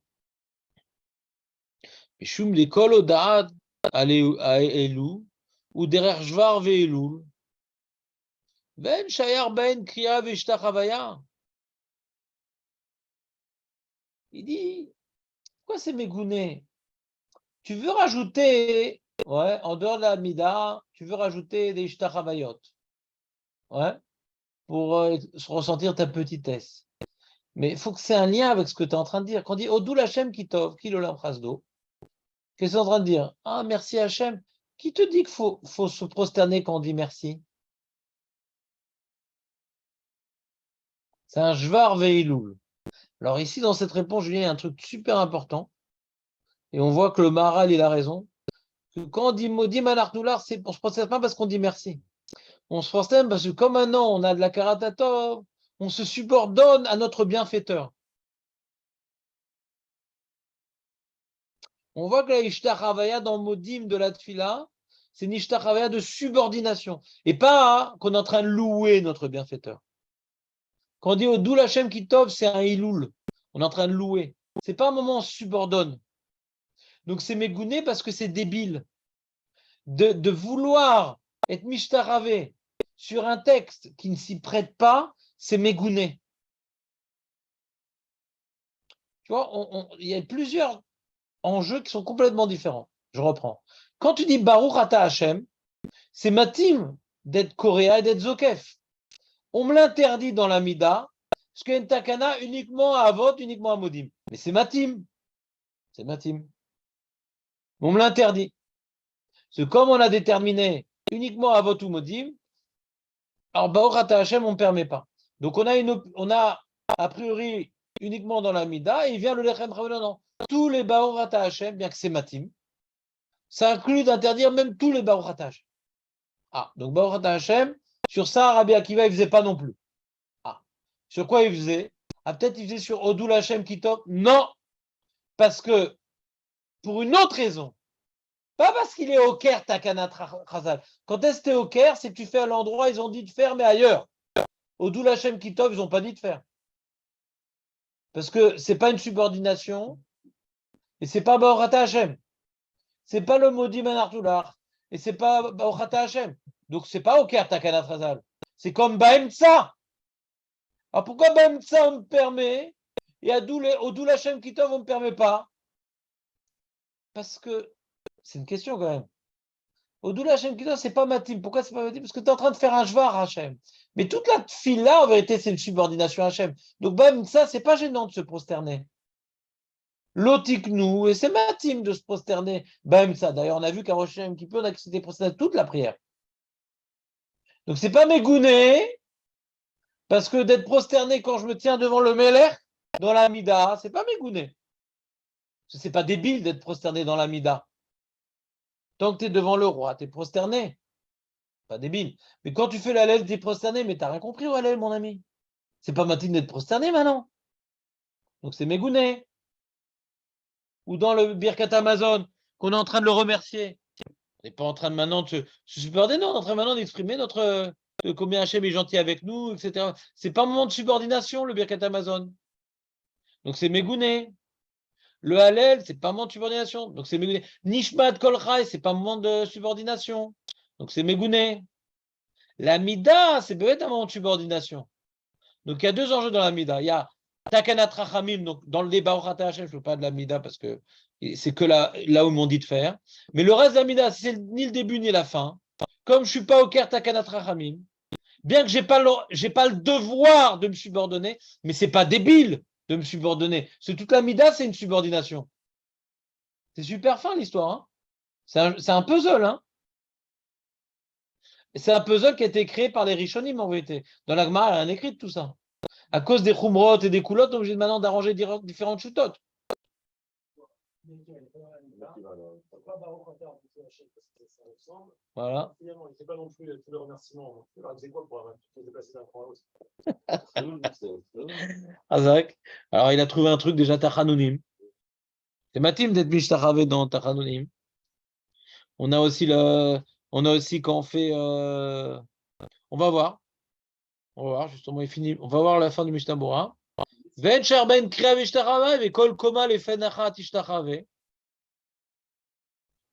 Mishum l'école Odaat à Elou, ou derrière Jvar ve'Elul. Ben Shayar Ben Kriya ve'Shtachavaya. Il dit, pourquoi c'est mégouné? Tu veux rajouter, ouais, en dehors de la Mida, tu veux rajouter des Shtachavayot, ouais, pour se ressentir ta petitesse. Mais il faut que c'est un lien avec ce que tu es en train de dire. Quand on dit Odou Hachem Kitov, qui l'olam chasdo, qu'est-ce que tu es en train de dire? Ah, merci Hachem. Qui te dit qu'il faut se prosterner quand on dit merci? C'est un Jvar ve'Ilul. Alors ici, dans cette réponse, Julien, il y a un truc super important. Et on voit que le Maharal, il a raison. Que quand on dit Modi Manartoular, on ne se proteste pas parce qu'on dit merci. On se prosterne parce que comme maintenant on a de la karatatov, on se subordonne à notre bienfaiteur. On voit que la Ishtachavaya dans Modim de la Tfila, c'est une Ishtachavaya de subordination. Et pas qu'on est en train de louer notre bienfaiteur. Quand on dit Odou Hachem Kitov, c'est un Iloul. On est en train de louer. C'est pas un moment où on se subordonne. Donc c'est mégouné parce que c'est débile. De vouloir être mishtaravé sur un texte qui ne s'y prête pas, c'est mégouné. Tu vois, il y a plusieurs enjeux qui sont complètement différents. Je reprends. Quand tu dis Baruch Ata Hashem, c'est matim d'être Koréa et d'être Zokef. On me l'interdit dans la Mida, parce qu'il y a une takana uniquement à Avot, uniquement à Modim. Mais c'est matim. C'est matim. On me l'interdit. Parce que comme on a déterminé uniquement à Avot ou Modim, alors Baruch Ata Hashem, on ne permet pas. Donc on a a priori uniquement dans la Mida, et il vient le Lechem Chavod, non. Tous les Baruch Ata Hashem, bien que c'est matim, ça inclut d'interdire même tous les Baruch Ata Hashem. Ah, donc Baruch Ata Hashem, sur ça, Rabbi Akiva, il ne faisait pas non plus. Ah, sur quoi il faisait? Ah, peut-être il faisait sur Odou Hachem Kitov. Non, parce que, pour une autre raison, pas parce qu'il est au Caire, Takana Chazal. Quand est-ce que tu es au Caire, c'est que tu fais à l'endroit, ils ont dit de faire, mais ailleurs. Odou Hachem Kitov, ils n'ont pas dit de faire. Parce que ce n'est pas une subordination, et ce n'est pas Baruch Ata Hashem. Ce n'est pas le Modi Manartoular, et ce n'est pas Baruch Ata Hashem. Donc ce n'est pas au Caire, Takana Chazal. C'est comme Baemtsa. Alors pourquoi Baemtsa on me permet, et Odou Hachem Kitov on ne me permet pas? Parce que, c'est une question quand même. Odou Hachem Kitov, c'est pas matim. Pourquoi c'est pas matim? Parce que tu es en train de faire un jvar Hachem. Mais toute la fila, en vérité, c'est une subordination Hachem. Donc, ça, c'est pas gênant de se prosterner. L'otiknou, et c'est matim de se prosterner. Ça. D'ailleurs, on a vu qu'à Rosh Hashanah Kippur, on a s'était prosterné toute la prière. Donc, c'est pas mégouné, parce que d'être prosterné quand je me tiens devant le Meler, dans la Mida, c'est pas mégouné. C'est pas débile d'être prosterné dans la Mida. Tant que tu es devant le roi, tu es prosterné. Pas débile. Mais quand tu fais l'Hallel, tu es prosterné. Mais tu n'as rien compris au Hallel, mon ami. C'est pas matin d'être prosterné maintenant. Donc c'est mégouné. Ou dans le Birkat Amazon, qu'on est en train de le remercier. On n'est pas en train de maintenant de se subordonner. Non, on est en train maintenant d'exprimer notre combien Hachem est gentil avec nous, etc. C'est pas un moment de subordination, le Birkat Amazon. Donc c'est mégouné. Le Hallel, c'est pas un moment de subordination. Donc c'est mégouné. Nishmat Kol Chai, c'est pas un moment de subordination. Donc c'est mégouné. La Mida, c'est peut-être un moment de subordination. Donc il y a deux enjeux dans la Mida. Il y a Takanat Rachamim, donc dans le débat Baruch Ata Hashem, je ne veux pas de la Mida parce que c'est que là où ils m'ont dit de faire. Mais le reste de la Mida, c'est ni le début ni la fin. Comme je ne suis pas au Caire Takanat Rachamim, bien que je n'ai pas le devoir de me subordonner, mais ce n'est pas débile de me subordonner. C'est toute la Mida, c'est une subordination. C'est super fin l'histoire. Hein, c'est un puzzle. Hein. C'est un puzzle qui a été créé par les Rishonim en vérité. Dans la Gemara, elle a écrit tout ça. À cause des Khumrot et des Koulot, on est obligé maintenant d'arranger différentes chutotes. Voilà. Finalement, il ne fait pas non plus tous les remerciements. Alors, il faisait quoi pour se déplacer d'un point à l'autre? Azak. Alors, il a trouvé un truc déjà Tachanounim. C'est matim d'être Mishtachavé dans Tachanounim. On a aussi quand on fait. On va voir. On va voir, justement, il finit. On va voir la fin du Mishnah Bora. Ven Sharben Kriya Mishtachave, et Kol Koma le Fenacha Tishtachave.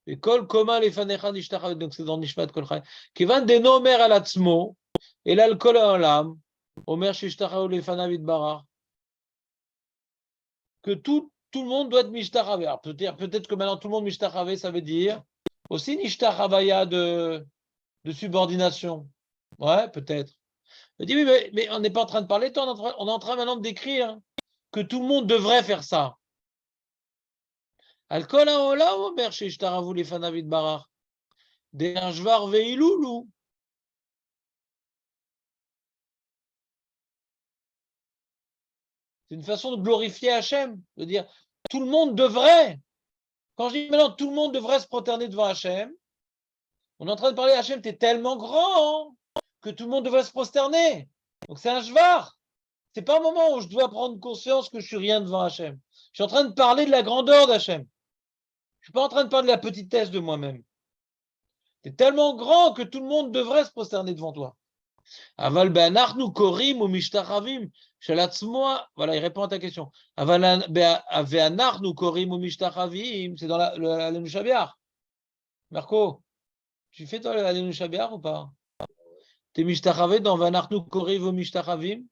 Et Kol Koma le Fenacha Tishtachave, donc c'est dans Nishmat Kol Chai. Kivan de Nomer al Atzmo, et l'alcool à l'âme, Omer Shishtachave le Fanavid Barar. Que tout le monde doit être Mishtachave. Alors peut-être que maintenant tout le monde Mishtachave, ça veut dire aussi Nishtachavaya de subordination. Ouais, peut-être. Je dis, oui, mais on n'est pas en train de parler, on est en train maintenant de décrire que tout le monde devrait faire ça. Alcool à Ola, Omer, chez Ishtaravu, les Fanavid Barar. Derjvar Veiloulou. C'est une façon de glorifier Hachem, de dire tout le monde devrait. Quand je dis maintenant tout le monde devrait se prosterner devant Hachem, on est en train de parler Hachem, tu es tellement grand que tout le monde devrait se prosterner. Donc c'est un jvar. C'est pas un moment où je dois prendre conscience que je suis rien devant Hachem. Je suis en train de parler de la grandeur d'Hachem. Je suis pas en train de parler de la petitesse de moi-même. Tu es tellement grand que tout le monde devrait se prosterner devant toi. Aval be'anachnu korim ou mishtachavim shelatzmoa. Voilà, il répond à ta question. Aval be'anachnu korim ou mishtachavim. C'est dans l'Alenu Shabiar. Marco, tu fais toi l'Alenu Shabiar ou pas? T'es mishtachavé dans Vanachnu korim ou mishtachavim?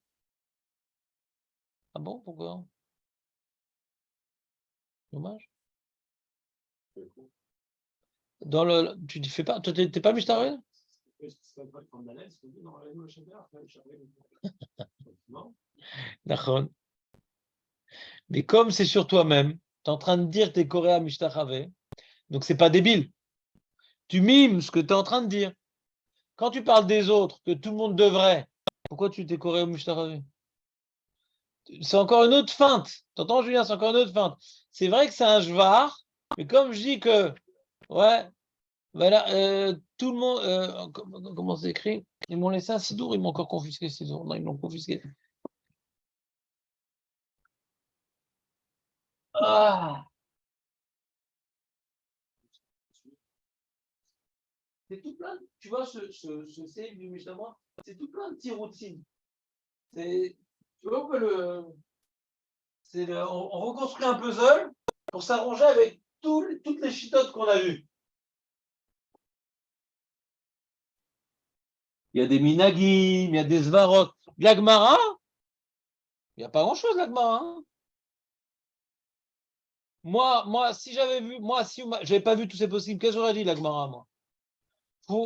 Ah bon, pourquoi? Dommage. Tu ne fais pas, toi, t'es pas mishtachavé? D'accord. Mais comme c'est sur toi-même, tu es en train de dire que tu es coréa mishtachavé, donc c'est pas débile. Tu mimes ce que tu es en train de dire. Quand tu parles des autres, que tout le monde devrait, pourquoi tu t'es coréa mishtachavé? C'est encore une autre feinte. T'entends, Julien, c'est encore une autre feinte. C'est vrai que c'est un jvar, mais comme je dis que, ouais, voilà, tout le monde, comment c'est écrit? Ils m'ont laissé un sidour, ils m'ont encore confisqué le sidour. Non, ils m'ont confisqué. Ah! C'est tout plein, tu vois, ce série du Mishnah, c'est tout plein de petits routines. Tu vois, on reconstruit un puzzle pour s'arranger avec toutes les chitotes qu'on a vues. Il y a des minagim, il y a des svarot. L'agmara, il n'y a pas grand-chose, l'agmara. Hein. Moi, si j'avais vu, si j'avais pas vu tous ces possibles, qu'est-ce que j'aurais dit, l'agmara, moi?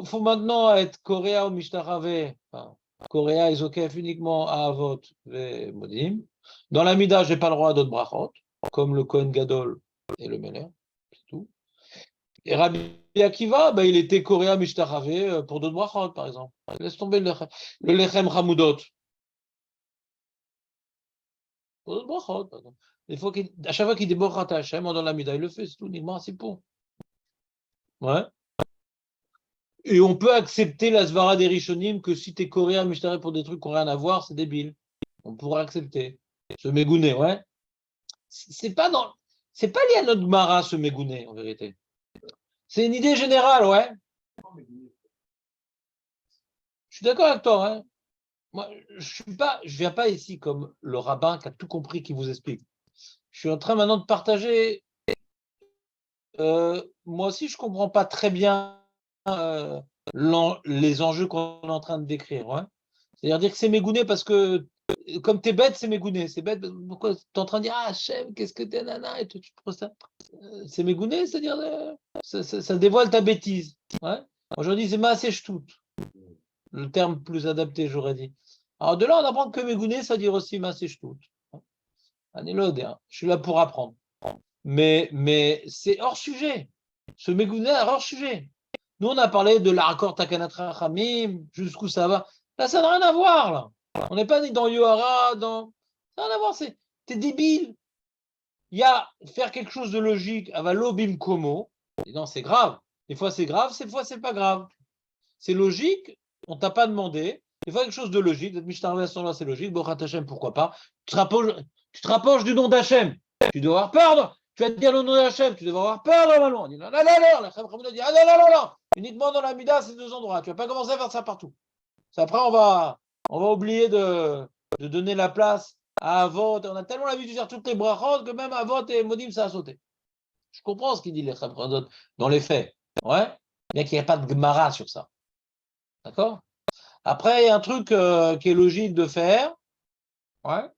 Faut maintenant être coréa ou mishtaravé. Enfin, coréa et zokef uniquement à avot et modim. Dans la mida, j'ai pas le droit à d'autres brachot, comme le Kohen Gadol et le Meler, c'est tout. Et Rabbi Akiva, il était coréa mishtaravé pour d'autres brachot, par exemple. Laisse tomber le lechem hamoudot. Pour d'autres brachot, par exemple. À chaque fois qu'il déborde à Hachem, dans la mida, il le fait, c'est tout, c'est pour. Ouais. Et on peut accepter la svara des Rishonim que si t'es coréen, mishtaré pour des trucs qui n'ont rien à voir, c'est débile. On pourrait accepter. Ce mégouné, ouais. C'est pas lié à notre mara, ce mégouné, en vérité. C'est une idée générale, ouais. Je suis d'accord avec toi, hein. Moi, je viens pas ici comme le rabbin qui a tout compris, qui vous explique. Je suis en train maintenant de partager. Moi aussi, je comprends pas très bien les enjeux qu'on est en train de décrire. Ouais. C'est-à-dire dire que c'est mégouné parce que, comme t'es bête, c'est mégouné. C'est bête, pourquoi tu es en train de dire, ah, chef, qu'est-ce que t'es, nana, et tout, c'est mégouné, c'est-à-dire, ça dévoile ta bêtise. Ouais. Aujourd'hui, c'est massé ch'tout. Le terme plus adapté, j'aurais dit. Alors, de là, on apprend que mégouné, ça veut dire aussi massé ch'tout. Je suis là pour apprendre. Mais c'est hors sujet. Ce mégouné est hors sujet. Nous, on a parlé de l'accord Takanatra Hamim, jusqu'où ça va. Là, ça n'a rien à voir. Là. On n'est pas dans Yohara, ça n'a rien à voir. T'es débile. il y a faire quelque chose de logique, avalobim komo. Non, c'est grave. Des fois, c'est grave, des fois, c'est pas grave. C'est logique, on t'a pas demandé. Des fois, quelque chose de logique. C'est logique. Bochat Hashem, pourquoi pas. Tu te rapproches du nom d'Hachem. Tu dois avoir peur. Tu vas te dire le nom d'Hachem. Tu dois avoir peur normalement. On dit non, non, non, non. La Chachem dit ah non, non, non, non. Uniquement dans la Mida, ces deux endroits. Tu vas pas commencer à faire ça partout. Après, on va oublier de donner la place à Avot. On a tellement l'habitude de faire toutes les brachot que même Avot et Modim, ça a sauté. Je comprends ce qu'il dit les Chachem dans les faits. Ouais. Bien qu'il n'y ait pas de Gemara sur ça. D'accord? Après, il y a un truc qui est logique de faire, ouais,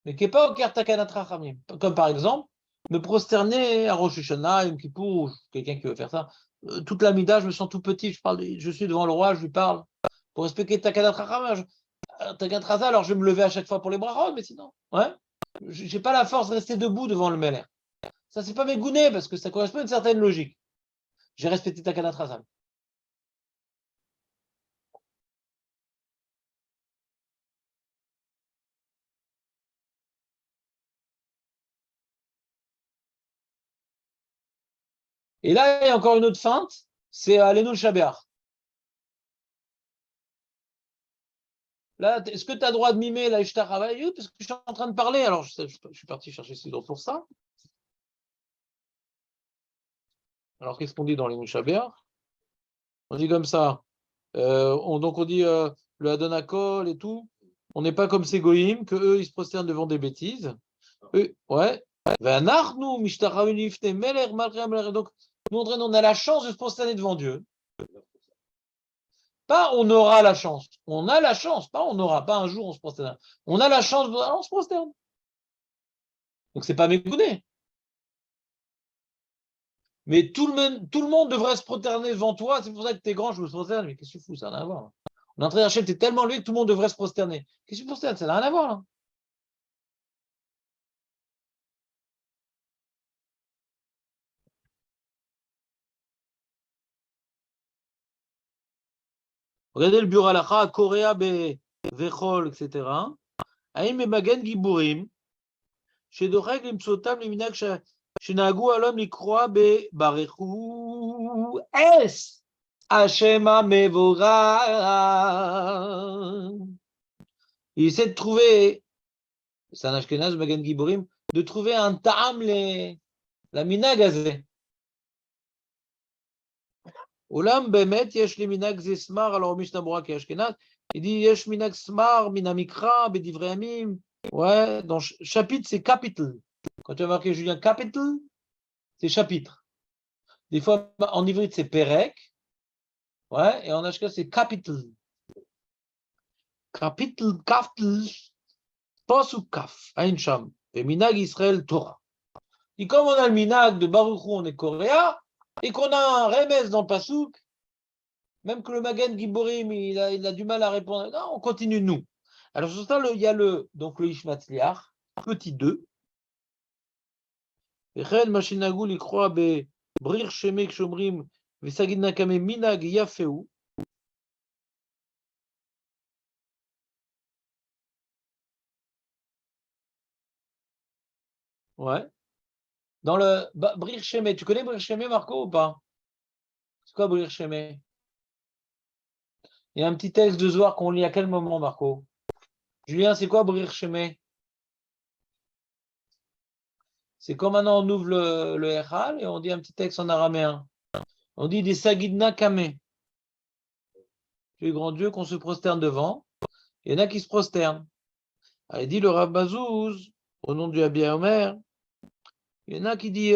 mais qui n'est pas au Kertakanat Rachamim. Comme par exemple, me prosterner à Rosh Hashanah, Yom Kippour, quelqu'un qui veut faire ça. Toute la Mida, je me sens tout petit, je suis devant le roi, je lui parle. Pour respecter Takanat Rachamim, Takanat Raza, alors je vais me lever à chaque fois pour les brachot, mais sinon, ouais, j'ai pas la force de rester debout devant le Meler. Ça, c'est pas mes gounets, parce que ça correspond à une certaine logique. J'ai respecté Takanat Raza. Et là, il y a encore une autre feinte, c'est Alenu Shabéach. Là, est-ce que tu as le droit de mimer la Ishtar Havayut? Parce que je suis en train de parler, alors je suis parti chercher ce pour ça. Alors, qu'est-ce qu'on dit dans les Shabéach? On dit comme ça. Donc, on dit le Adonakol et tout. On n'est pas comme ces goïms, que eux, ils se prosternent devant des bêtises. Eux, ouais. Donc, nous, on a la chance de se prosterner devant Dieu. Pas on aura la chance. On a la chance. Pas on n'aura pas un jour, on se prosterne. On a la chance, on se prosterne. Donc, c'est pas mégoûté. Mais tout le monde devrait se prosterner devant toi. C'est pour ça que tu es grand, je me prosterne. Mais qu'est-ce que tu fous? Ça n'a rien à voir. On est en train d'acheter, tu es tellement élevé que tout le monde devrait se prosterner. Qu'est-ce que tu prosternes? Ça n'a rien à voir, là. Regardez le bureau halakha, Korea, Vechol, etc. Aïm et Magen Giburim, chez Dorek, Limsotam, Liminak, chez Nagou, Alom, Likroa, Barechou, Es, Hashema, Mevora. Il essaie de trouver, c'est un Ashkenaz, Magen Giburim, de trouver un ta'am, la minagazé. Olam bemet yesh li minag ze smar, alors Mishnah Bura qui est Ashkenaz, il dit yesh minag smar minamikra bedivrei yamim. Ouais, dans chapitre c'est capital. Quand tu as marqué Julien capital, c'est chapitre. Des fois en ivrite c'est perek, ouais, et en ashkenaz c'est capital. Capital kaftel, pasuk kaf, ein sham, et minag Israël Torah. Et comme on a le minag de Baruchou, on est coréen. Et qu'on a un remez dans le Passouk, même que le Magen Giborim, il a du mal à répondre. Non, on continue nous. Alors, sur ça, il y a le Ishmatzliach, petit 2. Echen Mashinagul, il croit, Brir Shemek Shomrim, Vesagid Nakame Minag Yafeu. Ouais. Dans le Brir Shemek, tu connais Brir Shemek, Marco, ou pas? C'est quoi Brir Shemek? Il y a un petit texte de Zohar qu'on lit à quel moment, Marco? Julien, c'est quoi Brir Shemek? C'est comme maintenant on ouvre le Echal et on dit un petit texte en araméen. On dit des Sagidna Kame. Tu es grand Dieu qu'on se prosterne devant. Il y en a qui se prosternent. Alors, il dit le Rav Mazouz, au nom du Abi Omer. Il y en a qui dit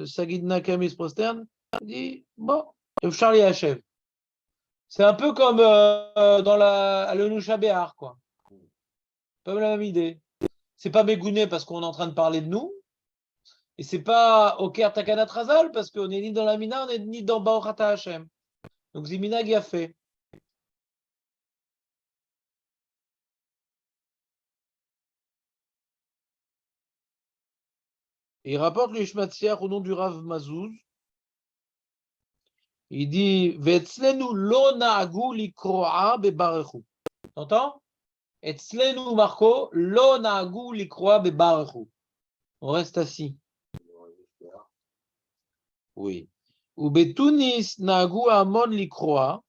Sagidna Kame se prosterne. Il dit bon, Charlie achève. C'est un peu comme dans le Nusha Béar, quoi. Pas la même idée. C'est pas Bégouné parce qu'on est en train de parler de nous. Et c'est pas Oker Takanat Razal parce qu'on est ni dans la Mina, on est ni dans Baorata Hashem. Donc Ziminag y a fait. Et il rapporte le Ishmatsiach au nom du Rav Mazouz. Il dit Vetzlenu lo na'agu likroa bebarechu. T'entends? Etzlenu Marco lo na'agu likroa bebarechu. On reste assis. Oui. Ou betunis nagu amon likroa.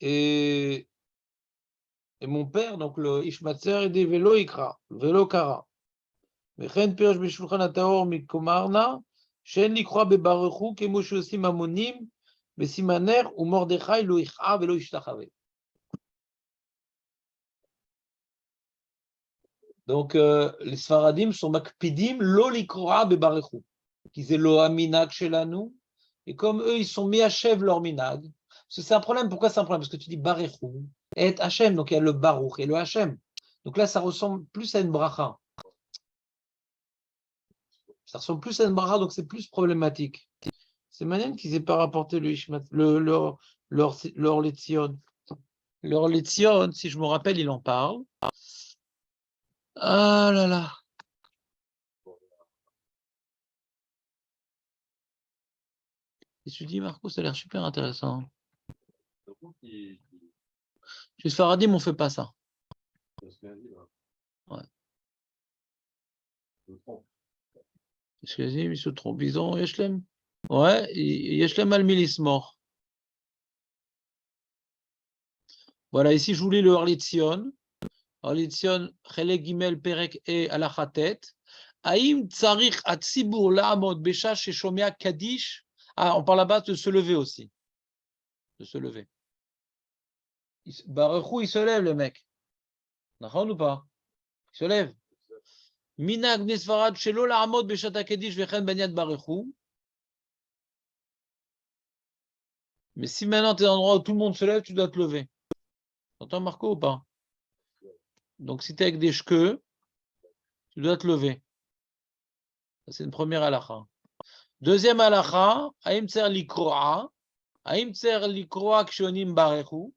Et mon père, donc le Ishmatzer, il dit vélo ikra, vélo kara. וכן פירש בשולחן הטהור מקומרנה, שאין לקרוא בברכו כמו שעושים המונים, בסימנר ומרדכי לא יכאב ולא ישתחווה. Donc, les Sfaradim sont makpidim lo likroa bebarechu. Qu'ils aient lo aminag shelanu. Et comme eux, ils sont mis Hachev leur minag. Parce que c'est un problème. Pourquoi c'est un problème? Parce que tu dis barechu et Hachem. Donc, il y a le baruch et le Hachem. Donc là, ça ressemble plus à une bracha. Ça ressemble plus à une bracha, donc c'est plus problématique. C'est manière qu'ils n'aient pas rapporté le Ishmat, leur Letzion. Leur Letzion, si je me rappelle, il en parle. Ah là là. Et tu dis, Marco, ça a l'air super intéressant. Chez Sfaradim, on ne fait pas ça. Ouais. Chez Sfaradim, ils se trompent. Ils ont Yeshlem. Ouais, Yeshlem al-Milis mort. Voilà, ici, je voulais le Harlitzion. Harlitzion, Chelek Gimel, Perek et Alachatet. Aïm Tsarich Atzibur La'amod Besha Sheshomea Kadish. Ah, on parle là-bas de se lever aussi. De se lever. Baruchou, il se lève, le mec. D'accord ou pas? Il se lève. Minag Nesfarad Shelo La'amod Besha Kadish Vechen Banyad Baruchou. Mais si maintenant tu es dans un endroit où tout le monde se lève, tu dois te lever. T'entends Marco ou pas? Donc si tu es avec des cheveux, tu dois te lever. C'est une première halakha. Deuxième halakha, Aïm Tser Likroa. Aïm Tser Likroa Kshonim Barechu.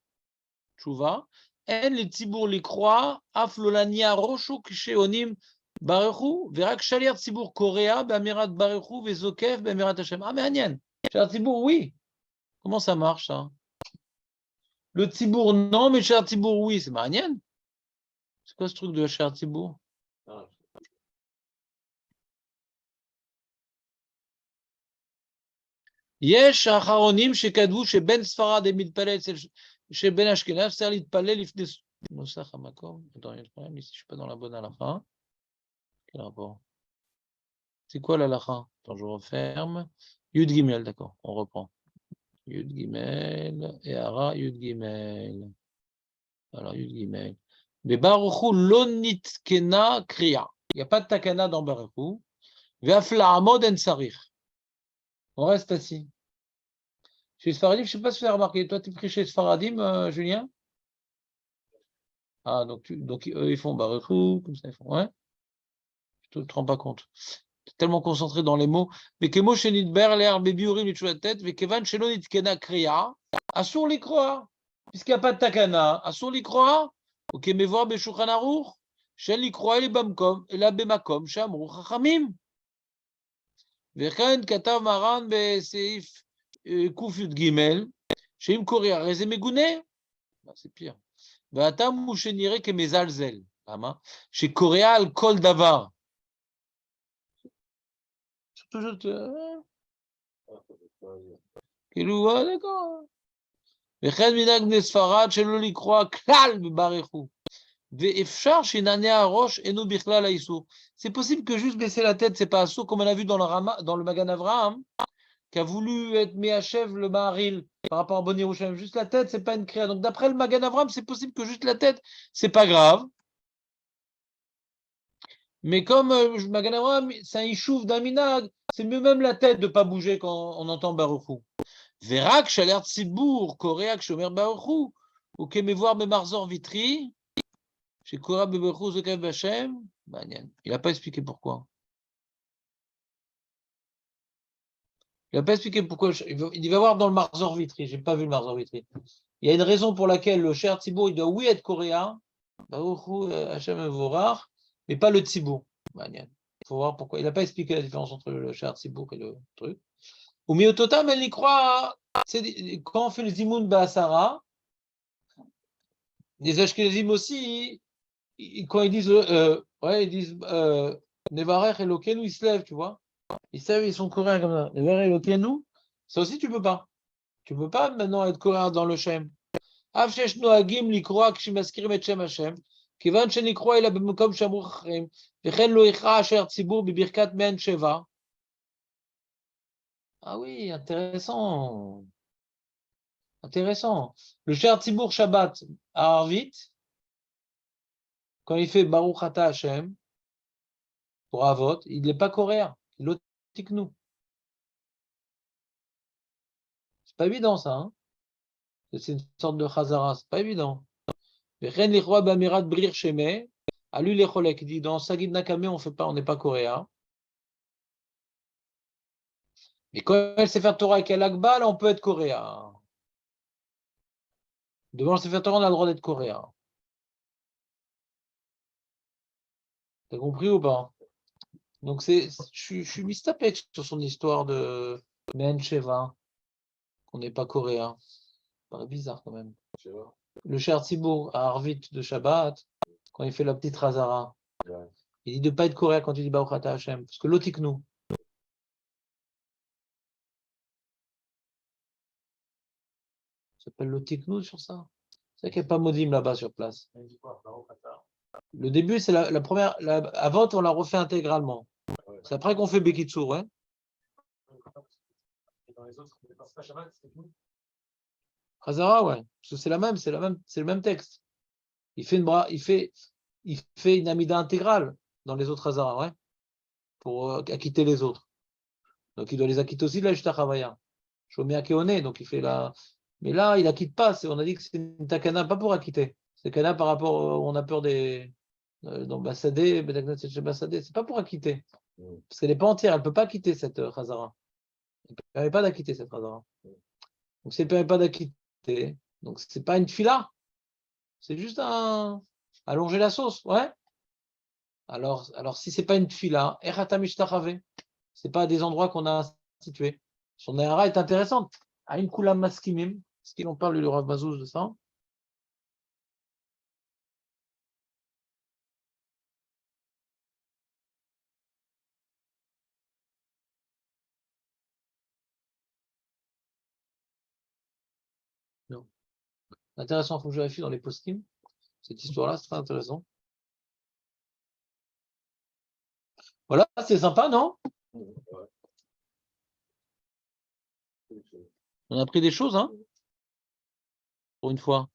Tchouva. En le Tzibour Likroa, Af Lolania Roshu Kshonim Barechu. Verak Shaliar Tzibour Korea, Bamirat Barechu, Vezokef, Bamirat Hashem. Ah, mais Anien. Shaliar Tzibour, oui. Comment ça marche ça? Le Tzibour, non, mais Shaliar Tzibour, oui. C'est Anien. C'est quoi ce truc de Shaliar Tzibour? יש האחרונים שכתבו שבין ספרד הם מתפלל שבין אשכנז צריך להתפלל לפני נוסח המקום. Attends, il y a le problème ici, je suis pas dans la bonne halakha. Quel rapport? C'est quoi l'halakha? Attends, je referme. Yud Gimel, d'accord, on reprend. Yud Gimel, et Ara Yud Gimel. Alors, Yud Gimel. Mais Baruchou lonit kena kriya. Il n'y a pas de takana dans Baruchou. Ve'afla amod en sarich. On reste assis. Chez Sfaradim, je ne sais pas si tu as remarqué. Toi, tu es pris chez Sfaradim, Julien? Ah, donc eux, ils font Baruchou, comme ça, ils font. Ouais? Tu ne te rends pas compte. Tu es tellement concentré dans les mots. Mais Kemo Shenidber, l'air, Bébiurim, lui la tête, mais Kevan Shelonit Kena Kriya, Assur l'Ikroa. Puisqu'il n'y a pas de Takana, Assur l'Ikroa, ok, mais voir Beshulchan Aruch, Shen l'Ikroa, et Bamkom, et la Bemakom, Shamru Chachamim. Vechen Katav Maran, Beseif. Kouf Yud Gimel, Sheim Korea, Reze Megune, c'est pire. Vatam ou Shenire ke Mezalzel, chez Korea al Kol Davar. Toujours. Kilou, d'accord. Vechen Minag Nesfarad, Shelo Likroa, Klal Barechu. Ve'efchar Shinane Arosh, Eno Bichlal Aïsou. C'est possible que juste baisser la tête, c'est pas assaut, comme on a vu dans le Magan Avraham, qui a voulu être Mehachev le Maharil par rapport à Boni Yerushalayim. Juste la tête, c'est pas une créa. Donc d'après le Magan Avraham, c'est possible que juste la tête, c'est pas grave. Mais comme Magan Avraham, c'est un ishuv d'Aminag, c'est mieux même la tête de pas bouger quand on entend Baruchou. Verak, Shalert Tzibour, Koreak, Shomer Baruchou, ou Kemevoir Bemarzor Vitri, chez Korah Bebaruchou, Zokav Bachem, il n'a pas expliqué pourquoi. Il n'a pas expliqué pourquoi. Il va voir dans le Marzor Vitri. Je n'ai pas vu le Marzor Vitri. Il y a une raison pour laquelle le Cher Tzibour, il doit oui être coréen, Hachem Vorach, mais pas le Tzibour. Il faut voir pourquoi. Il n'a pas expliqué la différence entre le Cher Tzibour et le truc. Ou Miototam, elle y croit. Quand on fait le Zimoun Ba'asara, Les Ashkenazim aussi, quand ils disent, ils disent Nevarech Elokenu, ils se lèvent, tu vois. Ils se lèvent, ils sont coréens comme ça. Nevarech Elokenu, ça aussi, tu peux pas. Tu peux pas maintenant être coréen dans le Shem. Av shesh noagim likroa kshimaskirim et Shem Hashem, kivan shenikroa ela b'mekom shamru chachem, v'chen lo ichra asher tzibur b'birkat men sheva. Ah oui, intéressant. Intéressant. Le Cher Tzibour Shabbat à Arvit, quand il fait Baruch Ata Hashem, pour Avot, il n'est pas coréen, il est Tiknu. C'est pas évident ça, hein? C'est une sorte de Chazara, c'est pas évident. Vechen lichroa b'amirat brir sheme, alu lecholek, il dit dans Sagid Nakame, on n'est pas coréen. Mais quand elle sait faire Torah avec El Akbal, on peut être coréen. Devant le Sefer Torah, on a le droit d'être coréen. T'as compris ou pas? Donc je suis mistapek sur son histoire de Men Sheva, qu'on n'est pas coréen. Ça paraît bizarre quand même. Je sais pas. Le Cher Tzibour à Arvit de Shabbat, quand il fait la petite Razara, Ouais. il dit de ne pas être coréen quand il dit Baruch Ata Hashem, parce que l'otiknu. Ça s'appelle l'otiknu sur ça. C'est vrai qu'il n'y a pas Modim là-bas sur place. Il dit quoi, Baruch Ata. Le début, c'est la première. Avant, on l'a refait intégralement. Ouais. C'est après qu'on fait Bekitsur, ouais. Et dans les autres, c'est pas Shabbat, c'est tout. Razara, ouais. Parce que c'est le même texte. Il fait une amida intégrale dans les autres Hazara, ouais. Pour acquitter les autres. Donc il doit les acquitter aussi de la Juta Chavaya. Shomea Keone, donc il fait la. Mais là, il acquitte pas. On a dit que c'est une takana, pas pour acquitter. C'est takana par rapport, on a peur des. Dans Bassadé, c'est pas pour acquitter. Parce qu'elle n'est pas entière, elle ne peut pas quitter cette Khazara. Elle ne permet pas d'acquitter cette Khazara. Donc si elle ne permet pas d'acquitter, donc c'est pas une fila, c'est juste allonger la sauce, ouais. Alors si c'est pas une fila, c'est pas des endroits qu'on a institués. Son Nehara est intéressante. Aïn Kulam Maskimim, ce qu'il en parle le Rav Mazouz de ça. Non. Intéressant, il faut que je vérifie dans les post-it. Cette histoire-là, c'est très intéressant. Voilà, c'est sympa, non? Ouais. On a appris des choses, hein? Pour une fois.